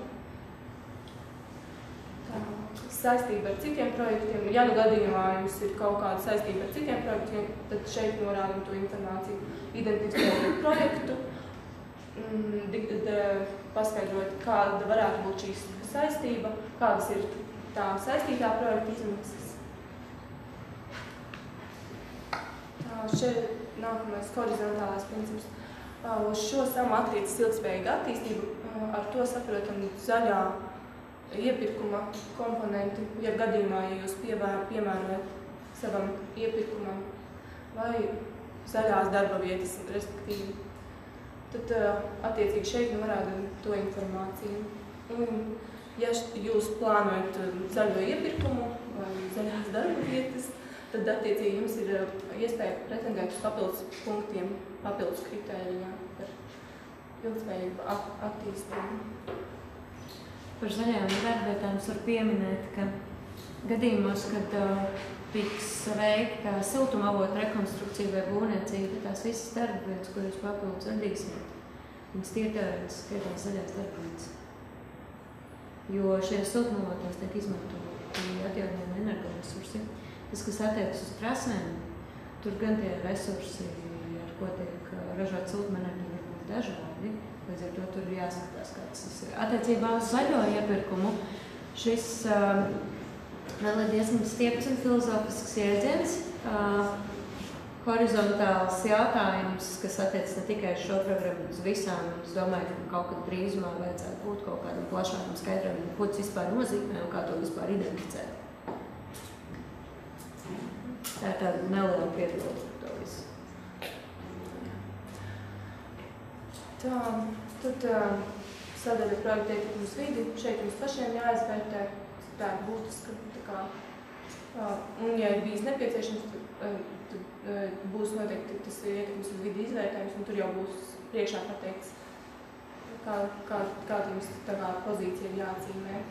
Saistība ar citiem projektiem. Ja gadījumā jums ir kaut kāda saistība ar citiem projektiem, tad šeit norādam to informāciju. Identificējot projektu, paskaidrot, kāda varētu būt šī saistība, kādas ir tā saistītā projekta izmaksas. Šeit nākamais horizontālais princips. Uz šo samu attiecas ilgspējīga attīstība, ar to saprotam zaļā iepirkuma komponenti, ja gadījumā, ja jūs piemērojat savam iepirkumam vai zaļās darba vietas, respektīvi, tad attiecīgi šeit norāda to informāciju. Un, ja jūs plānojat zaļo iepirkumu vai zaļās darba vietas, tad attiecīgi jums ir iespēja pretendēt uz papildus punktiem, papildus kritērijām par ilgspējīgu attīstību. Par zaļajām darbvietām es varu pieminēt, ka gadījumos, kad tiks veikta siltumavotu rekonstrukcija vai būvniecība, tās visas darbvietas, ko jūs papildus radīsiet, viņas teorētiski skaitās zaļās darbvietas. Jo šajās siltumavotos tiek izmantoti atjaunojami energoresursi. Tas, kas attiecas uz prasmēm, tur gan tie resursi, ar ko tiek ražot siltumenerģija, var būt dažādi. Līdz ar to tur ir jāskatās, kāds tas ir. Attiecībā uz zaļo iepirkumu šis vēl ir diezgan stiepts un filozofisks iedziens. Horizontāls jautājums, kas attiecas ne tikai uz šo programmu, uz visām. Es domāju, ka kaut kad drīzumā vajadzētu būt kaut kādam plašākam skaidrojumam, ko tas vispār nozīmē un kā to vispār identificēt. Tā ir tāda neliela piebilde par to visu. Tad sadaļa projekta ietekmes vidi. Šeit jums pašiem jāizvērtē, tā ir būtiska. Un, ja ir bijis nepieciešams, tad būs noteikti tas ietekmes uz vidi izvērtējums, un tur jau būs priekšā pateikts, kāda jums tā kā pozīcija ir jāatzīmē.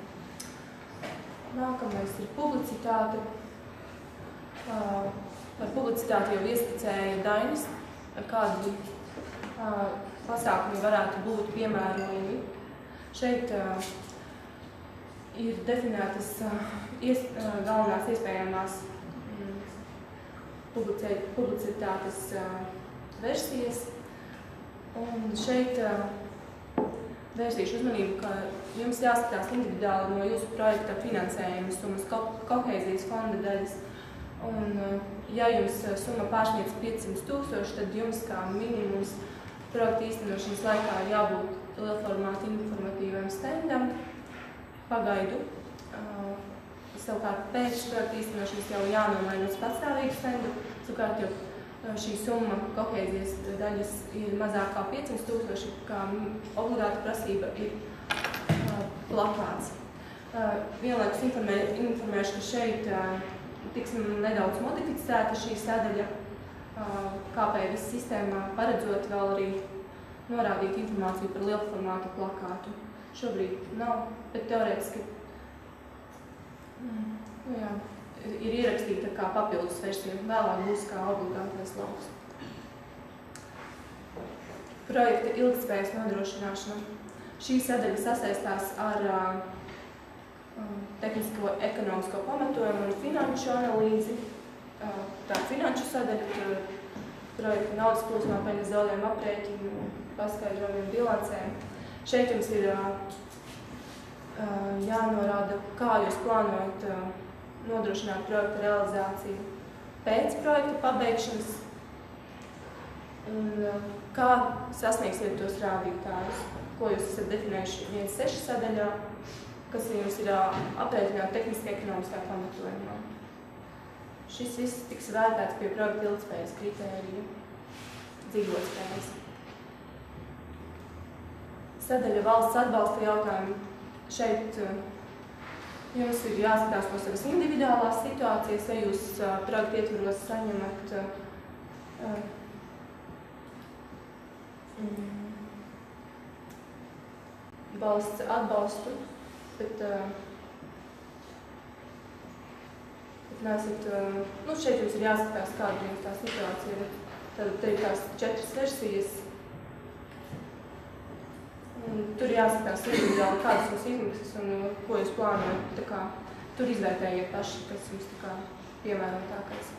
Nākamais ir publicitāte. Par publicitāti jau ieskicēja Dainis, kādi pasākumi varētu būt piemērojami. Šeit ir definētas galvenās iespējamās publicitātes versijas. Un šeit vērsīšu uzmanību, ka jums jāskatās individuāli no jūsu projekta finansējuma summas, kohēzijas fonda daļas. Un, ja jums summa pārsniedz 500 000, tad jums kā minimums projekta īstenošanas laikā ir jābūt lielformāta informatīviem stendam, pagaidu. Savukārt pēc projekta īstenošanas jau jānomaina uz patstāvīgu stendu. Savukārt jau šī summa kohēzijas daļas ir mazāk kā 500 000, kā obligāta prasība ir plakāts. Vienlaikus informēšu, ka šeit tiks nedaudz modificēta šī sadaļa KPVS sistēmā, paredzot vēl arī norādīt informāciju par lielformātu plakātu. Šobrīd nav, bet teorētiski ir ierakstīta kā papildus versija, vēlāk būs kā obligātais lauks. Projekta ilgtspējas nodrošināšana. Šī sadaļa sasaistās ar tehnisko ekonomisko pamatojumu un finanšu analīzi. Tā finanšu sadaļa, projekta naudas plūsmā, peļņas zaudējumu aprēķinu, paskaidrojumiem, bilancēm. Šeit jums ir jānorāda, kā jūs plānojat nodrošināt projekta realizāciju pēc projekta pabeigšanas un kā sasniegsiet tos rādītājus, ko jūs esat definējuši 1.6 sadaļā, kas jums ir aprēķināti tehniski ekonomiskā pamatojumā. Šis viss tiks vērtēts pie projekta ilgtspējas kritērija, dzīvotspējas. Sadaļa valsts atbalsta jautājumu. Šeit jums ir jāskatās no savas individuālās situācijas, ja jūs projekta ietvaros saņemat valsts atbalstu, bet nesat, šeit jums ir jāskatās, kāda jums tā situācija ir. Tad te ir tās 4 versijas. Un tur jāskatās individuāli, kādas jums izmaksas un ko jūs plānojat. Tā kā, tur izvērtējiet paši, kas jums tā kā piemērotākais.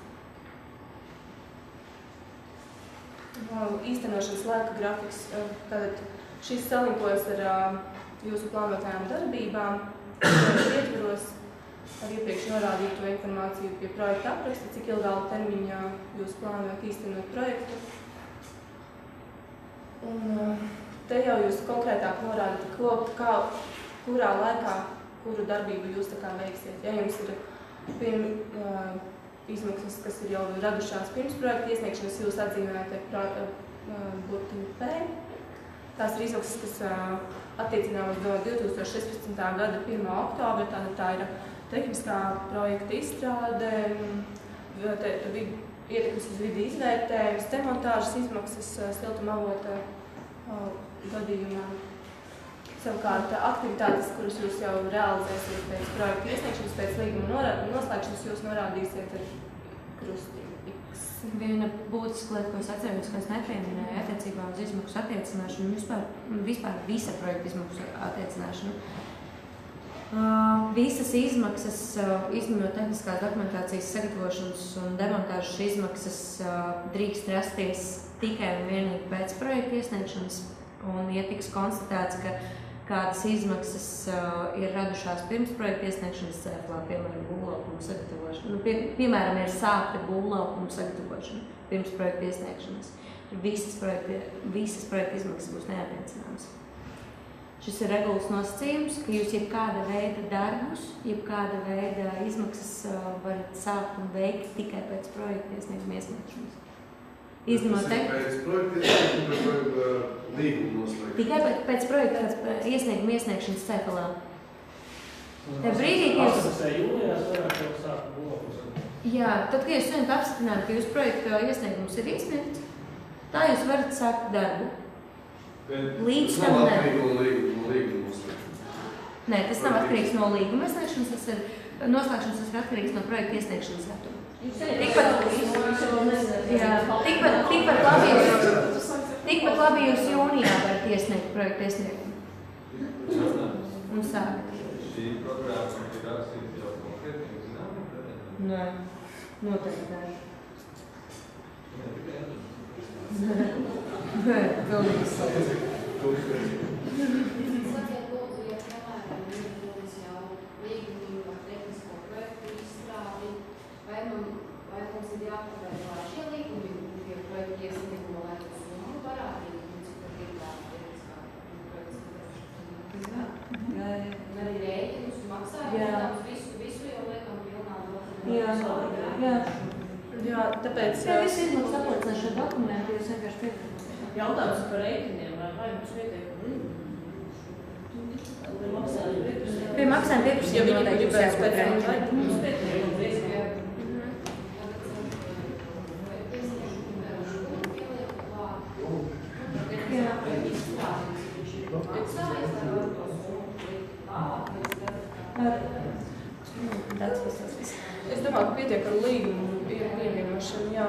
īstenošanas laika grafiks. Tātad šis salinkojas ar jūsu plānotajām darbībām, ietvaros ar iepriekš norādīto informāciju pie projekta apraksta, cik ilgā termiņā jūs plānojat īstenot projektu. Un te jau jūs konkrētāk norādat, kurā laikā, kuru darbību jūs tā kā veiksiet. Ja jums ir izmaksas, kas ir jau radušās pirms projekta iesniegšanas, jūs atzīmējat ar burtiņu P. Tās ir izmaksas, kas attiecinām uz 2016. gada 1. oktobra, tā ir tehniskā projekta izstrāde, ietekmes uz vidi izvērtējums, demontāžas izmaksas siltumavota gadījumā. Savukārt aktivitātes, kuras jūs jau realizēsiet pēc projekta iesniegšanas, pēc līguma noslēgšanas, jūs norādīsiet ar krustiņu X. Viena būtiska lieta, ko es atceros, ka es nepieminēju attiecībā uz izmaksu attiecināšanu, vispār visa projekta izmaksu attiecināšanu. Visas izmaksas, izmanot tehniskās dokumentācijas sagatavošanas un demontāžas izmaksas, drīkst rasties tikai un vienīgi pēc projekta iesniegšanas. Un, ja tiks konstatēts, ka kādas izmaksas ir radušās pirms projekta iesniegšanas cēlā, piemēram, būvlaukuma sagatavošana, piemēram, ir sākta būvlaukuma sagatavošana pirms projekta iesniegšanas, visas projekta izmaksas būs neattiecināmas. Šis ir regulas nosacījums, ka jūs jebkāda veida darbus, jebkāda veida izmaksas varat sākt un veikt tikai pēc projekta iesnieguma iesniegšanas. Izņemot pēc projekta iesnieguma vai līguma noslēgšanas? Tikai pēc projekta iesnieguma iesniegšanas ceklā. Tā brīdī, ka jūs... 18. jūlijā varētu jau sākt būvlaukuma. Jā, tad, kad jūs saņemat apstiprinājumu, ka jūsu projekta iesniegums ir iesniegts, tā jūs varat sākt darbu. Līdz tam nav atkarīgs no līguma noslēgšanas. Nē, tas nav atkarīgs no līguma iesniegšanas, tas ir noslēgšanas, tas ir atkarīgs no projekta iesniegšanas datuma. Tikpat labi jūs jūnijā varat iesniegt projekta iesniegumu. Un sākt. Šī programma ir rakstīta jau konkrēti, zinām? Nē, noteikti nē. Pilnīgi sapratu. Sakiet, lūdzu, ja piemēram jums jau līgumi par tehnisko projektu izstrādi, vai mums ir jāpavērš, lai šie līgumi pie projekta iesnieguma, lai tas mums parādīt, cik tad ir tā tehniskā projekta. Un arī rēķinus un maksājumus, visu jau liekam pilnā dokumentu. Jā, tāpēc... Tā visu izmaksu apliecināšana dokumentu, jūs vienkārši pievienot. Jautājums par rēķiniem, vai mums pietiek? Pie maksājuma pieprasījuma Ja viņi noteikti gribēs jābūt pēc tam, rēķiniem. vai Mums pietiek. Es domāju, ka pietiek ar līgumu pievienošanu, jā.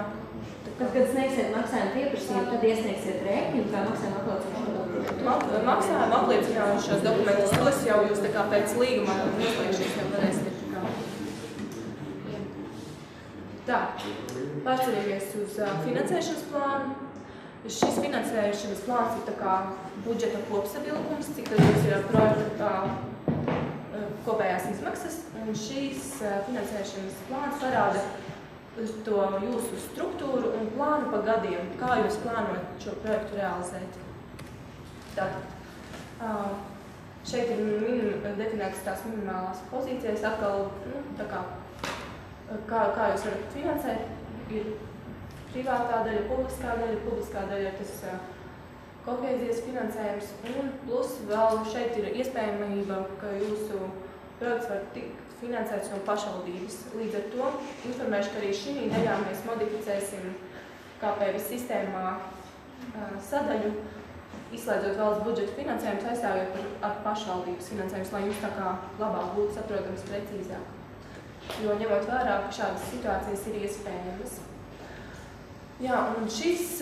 Tad, kad sniegsiet maksājumu pieprasījumu, tad iesniegsiet rēķinu kā maksājumu apliecināšanu dokumentu. Maksājumu apliecināšanas dokumentus, tos jau jūs tā kā pēc līguma noslēgšanas jau varēsiet tā kā. Tā, pārceļamies uz finansēšanas plānu. Šis finansēšanas plāns ir tā kā budžeta kopsavilkums, cik tad jums ir projekta kopējās izmaksas, un šīs finansēšanas plāns parāda to jūsu struktūru un plānu pa gadiem, kā jūs plānojat šo projektu realizēt. Tātad, šeit ir definētas tās minimālās pozīcijas, atkal, tā kā jūs varat finansēt, ir privātā daļa, publiskā daļa, tas kohēzijas finansējums, un plus vēl šeit ir iespējamība, ka jūsu projekts var tikt finansēts no pašvaldības. Līdz ar to informēšu, ka arī šī daļā mēs modificēsim KPVS sistēmā sadaļu, izslēdzot valsts budžeta finansējumu, aizstāvjot ar pašvaldības finansējumus, lai jums tā kā labāk būtu saprotams precīzāk. Jo ņemot vērā, ka šādas situācijas ir iespējamas. Jā, un šis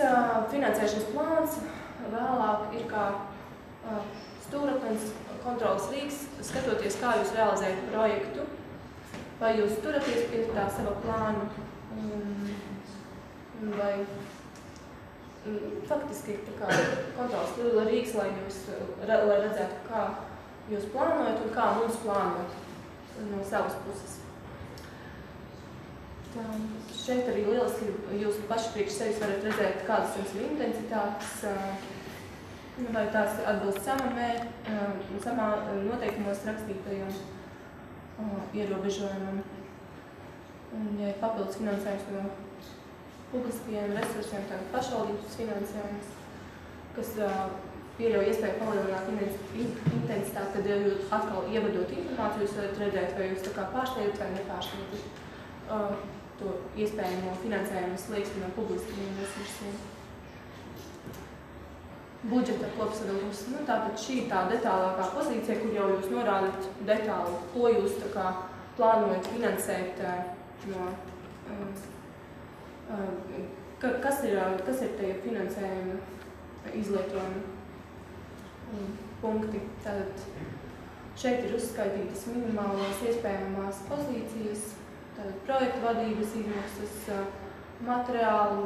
finansēšanas plāns vēlāk ir kā stūrakmens kontrolas rīks, skatoties, kā jūs realizējat projektu, vai jūs turaties pie tā sava plāna, vai faktiski tā kā kontrols rīks, lai redzētu, kā jūs plānojat un kā mums plānot no savas puses. Tā, šeit arī lieliski jūs paši priekš sevis varat redzēt, kādas jums ir intensitātes, vai tās atbilst samā noteikumos rakstītajiem ierobežojumam. Un, ja ir papildus finansējums no publiskajiem resursiem, tātad pašvaldības finansējums, kas pieļauj iespēju palielināt intensitāti, tad, ja jūs atkal ievadot informāciju, jūs varat redzēt, vai jūs tā kā pārsniedzat vai nepārsniedzat to iespējamo finansējumu slieksni no publiskajiem resursiem. Budžeta kopsadalījums. Tātad šī ir tā detālākā pozīcija, kur jau jūs norādat detāli, ko jūs tā kā plānojat finansēt no kas ir tie finansējuma izlietojumi punkti. Tātad šeit ir uzskaitītas minimālās iespējamās pozīcijas, tātad projektu vadības izmaksas, materiālu,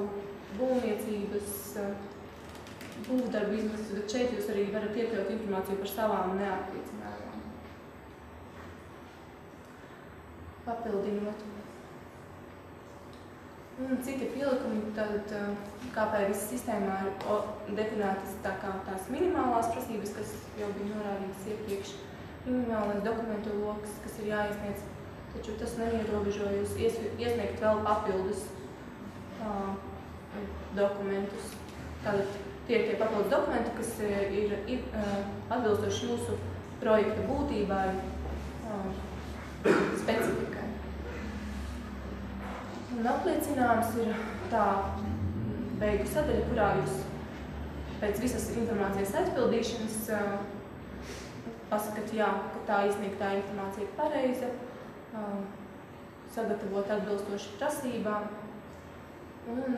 būvniecības, būvdarbu izmaksas, bet šeit jūs arī varat iekļaut informāciju par savām neatlīdzinājumām. Papildinot. Un citi pielikumi, tad KPVS sistēmā ir definētas tā kā tās minimālās prasības, kas jau bija norādītas iepriekš, minimālais dokumentu loks, kas ir jāiesniedz, taču tas neierobežo jūs iesniegt vēl papildus dokumentus. Tātad tie ir tie papildus dokumenti, kas ir atbilstoši jūsu projekta būtībai, specifikai. Un apliecināms ir tā beigu sadaļa, kurā jūs pēc visas informācijas aizpildīšanas pasakat, jā, ka tā izsniegtā informācija ir pareiza, sagatavot atbilstoši prasībām un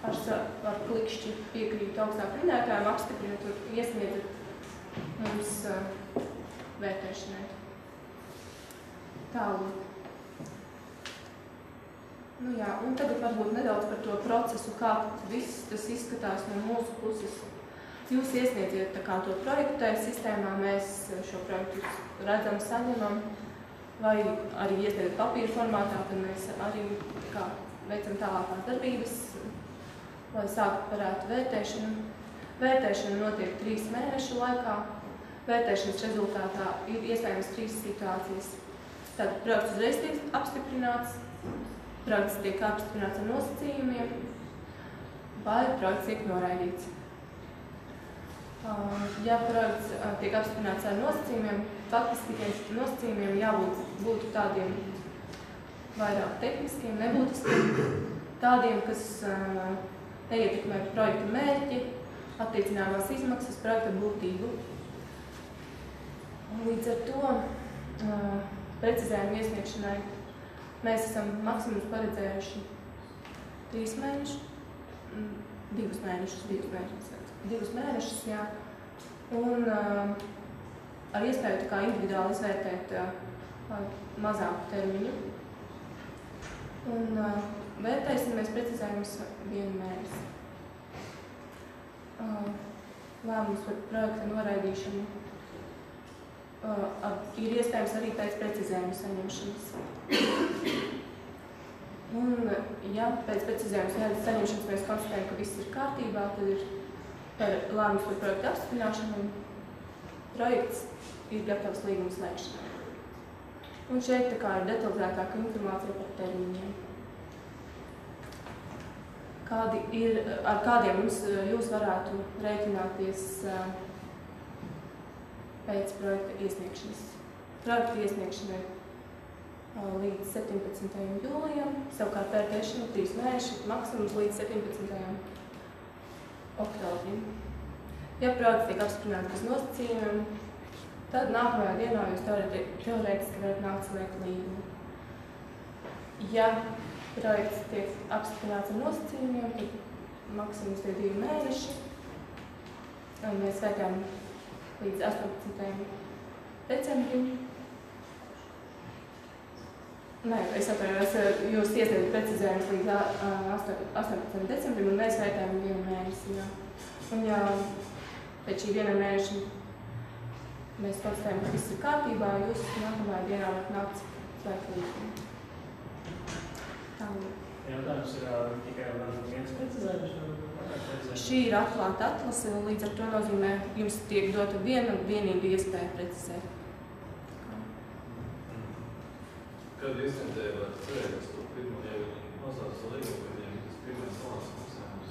ar klikšķi piekrīt augstāk minētājiem, apstiprinot un iesniedzat mums vērtēšanai. Tālāk. Nu jā, un tagad varbūt nedaudz par to procesu, kā viss tas izskatās no mūsu puses. Jūs iesniedziet tā kā to projektu sistēmā, mēs šo projektu redzam, saņemam, vai arī iesniedzat papīra formātā, tad mēs arī kā veicam tālākās darbības, lai sāktu varētu vērtēšanu. Vērtēšana notiek 3 mēnešu laikā. Vērtēšanas rezultātā ir iespējams 3 situācijas. Tātad projekts uzreiz tiek apstiprināts, projekts tiek apstiprināts ar nosacījumiem, vai projekts tiek noraidīts. Ja projekts tiek apstiprināts ar nosacījumiem, faktiski tiem nosacījumiem jābūt tādiem vairāk tehniskiem, nebūtiskiem, tādiem, kas neietekmē projekta mērķi, attiecināmās izmaksas, projekta būtību. Līdz ar to precizējumu iesniegšanai mēs esam maksimums paredzējuši 3 mēnešus, 2 mēnešus, jā. Un ar iespēju tā kā individuāli izvērtēt mazāku termiņu. Un vērtēsim mēs precizējumus 1 mēnesi. Lēmums par projekta noraidīšanu ir iespējams arī pēc precizējuma saņemšanas. Un, ja pēc precizējuma saņemšanas mēs konstatējam, ka viss ir kārtībā, tad ir lēmums par projektu apstiprināšanu un projekts ir gatavs līguma slēgšanai. Un šeit tā kā ir detalizētāka informācija par termiņiem. Ar kādiem jūs varētu rēķināties pēc projekta iesniegšanas. Projekta iesniegšanai līdz 17. jūlijam, savukārt vērtēšana 3 mēneši, maksimums līdz 17. oktobrim. Ja projekts tiek apstiprināts bez nosacījumiem, tad nākamajā dienā jūs teorētiski varat nākt slēgt līgumu. Ja projekts tiek apstiprināts ar nosacījumiem, tad maksimums ir 2 mēneši. Mēs vērtējam līdz 18. decembrim. Nē, es atvainojos, jūs iesniedzat precizējumus līdz 18. decembrim, un mēs vērtējam 1 mēnesi. Jā. Un ja pēc šī 1 mēneša mēs konstatējam, ka viss ir kārtībā, jūs nākamajā dienā varat nākt slēgt līgumu. Jautājums ir tikai varbūt viens precizējums? Šī ir atklāta atlase, un līdz ar to nozīmē, jums tiek dota vienīga iespēja precizēt. Kad iesniedzēji var cerēt, ka to pirmo jau mazās līgumu, kad viņiem tas pirmais maksājums?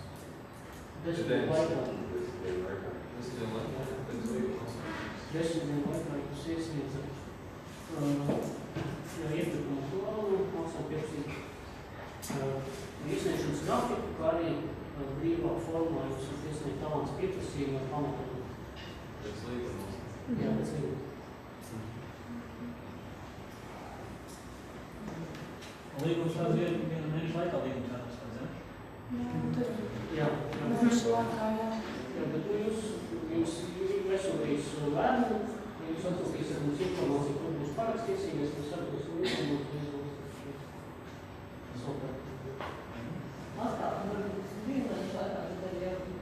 10 dienu laikā. 10 dienu laikā, pēc līguma maksājums. 10 dienu laikā jūs iesniedzat iepirkumu plānu, maksāt pieprasīt iesniegšanas grafiku, kā arī brīvā formā jūs varat iesniegt tālāns pieprasījumu ar pamatojumu. Pēc līguma maksājums. Jā, pēc līguma. Līgums tāds 1 mēneša laikā līgums jānoslēdz, ja? Jā. Mēneša laikā, jā. Jā, bet jums nesūtīs lēmumu, jūs atsūtīsiet mums informāciju, kur būs parakstīsimies, mēs atdosim informāciju. Atkal, varbūt 2 mēnešu laikā, tad arī jābūt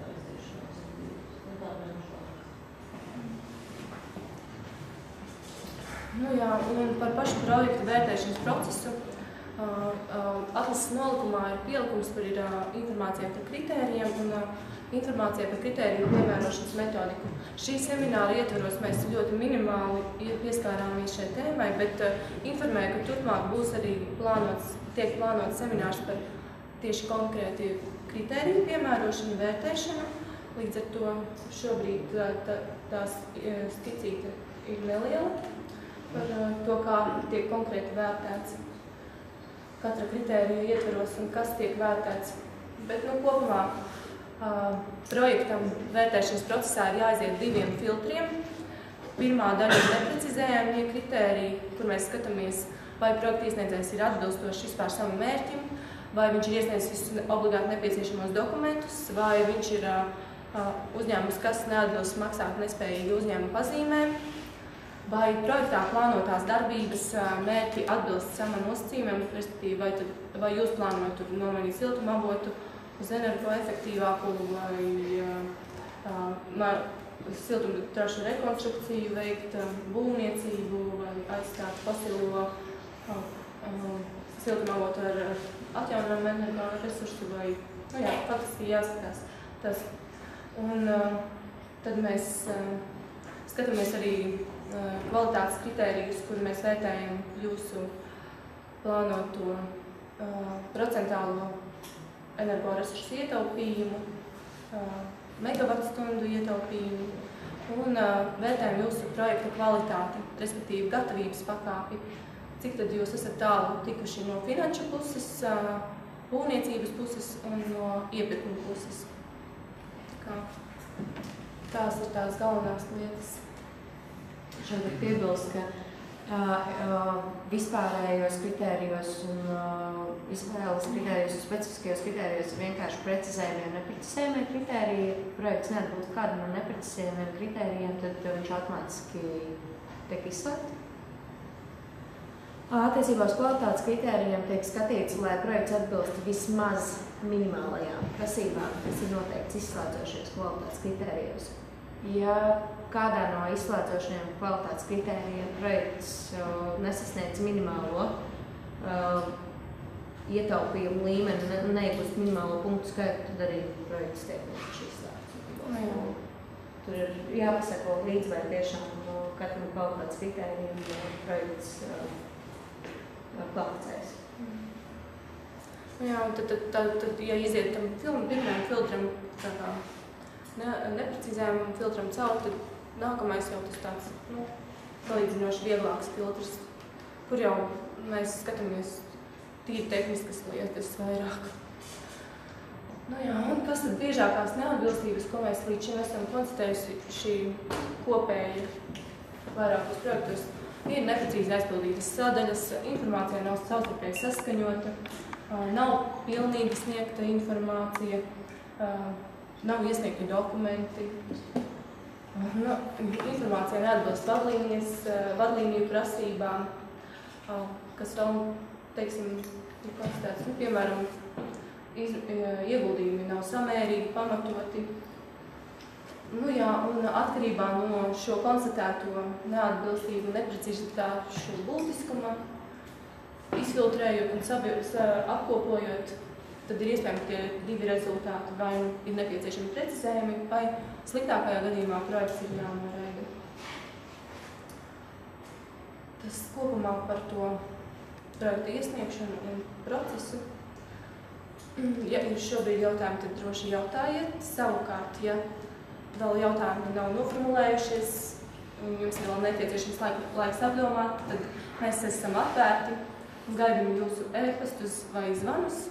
aiziešanās. Tā mēnešu laikā. Nu jā, un par pašu projektu vērtēšanas procesu atlases nolikumā ir pielikums par informācijā par kritērijiem un informācijā par kritēriju piemērošanas metodiku. Šī semināra ietvaros mēs ļoti minimāli pieskārāmies šai tēmai, bet informēju, ka turpmāk būs arī tiek plānots seminārs par tieši konkrēti kritēriju piemērošanu, vērtēšanu. Līdz ar to šobrīd tās skicīta ir neliela par to, kā tiek konkrēti vērtēts katra kritērija ietvaros un kas tiek vērtēts. Bet kopumā projektam vērtēšanas procesā ir jāiziet 2 filtriem. Pirmā daļa ir neprecizējamie kritēriji, kur mēs skatāmies, vai projekta iesniedzējs ir atbilstošs vispār savam mērķim, vai viņš ir iesniedzis visus obligāti nepieciešamos dokumentus, vai viņš ir uzņēmums, kas neatbilst maksāt nespējīgi uzņēmuma pazīmēm, vai projektā plānotās darbības mērķi atbilst sama nosacījumiem, respektīvi, vai jūs plānojat tur nomainīt siltumavotu uz energoefektīvāku vai siltumtrašu rekonstrukciju veikt, būvniecību vai aizstāt fosilo siltumavotu ar atjaunojumu energoresursu vai, faktiski jāskatās tas. Un tad mēs skatāmies arī kvalitātes kritērijus, kur mēs vērtējam jūsu plānoto procentālo energoresursu ietaupījumu, megavatstundu ietaupījumu un vērtējam jūsu projekta kvalitāti, respektīvi gatavības pakāpi, cik tad jūs esat tālu tikuši no finanšu puses, būvniecības puses un no iepirkuma puses. Tās ir tās galvenās lietas. Šeit piebilst, ka vispārējos kritērijos un izvēles kritērijos un specifiskajos kritērijos ir vienkārši precizējumie un neprecizējumie kritēriji. Ja projekts neatbilst kādam no neprecizējumiem kritērijiem, tad viņš automātiski tiek izslēgts. Attiecībā uz kvalitātes kritērijiem tiek skatīts, lai projekts atbilst vismaz minimālajām prasībām, kas ir noteikts izslēdzošajos kvalitātes kritērijos. Ja kādā no izslēdzošajiem kvalitātes kritērijiem projekts nesasniedz minimālo ietaupījumu līmeni, neiegūst minimālo punktu skaitu, tad arī projekts tiek izslēgts. Tur ir jāpasako līdz vai tiešām katram kvalitātes kritērijam projekts kvalificējas. Jā, un tad ja iziet tam pirmajam filtram neprecizējumam filtram cauri, tad nākamais jau tas tāds, salīdzinoši vieglāks filtrs, kur jau mēs skatāmies tīri tehniskas lietas vairāk. Un kas tad biežākās neatbilstības, ko mēs līdz šim esam konstatējuši šī kopēja vairākos projektos, ir neprecīzi aizpildītas sadaļas, informācija nav savstarpēji saskaņota, nav pilnīgi sniegta informācija, nav iesniegti dokumenti, informācija neatbilst vadlīniju prasībām, kas vēl, teiksim, ir konstatēts, piemēram, ieguldījumi nav samērīgi, pamatoti. Jā, un atkarībā no šo konstatēto neatbilstību un neprecizitāšu būtiskuma, izfiltrējot un apkopojot, tad ir iespējams, ka tie divi rezultāti vai ir nepieciešami precizējumi, vai sliktākajā gadījumā projekts ir jānoraida. Tas kopumā par to projekta iesniegšanu un procesu. Ja ir šobrīd jautājumi, tad droši jautājiet. Savukārt, ja vēl jautājumi nav noformulējušies un jums ir vēl nepieciešams laiks apdomāt, tad mēs esam atvērti un gaidām jūsu e-pastus vai zvanus.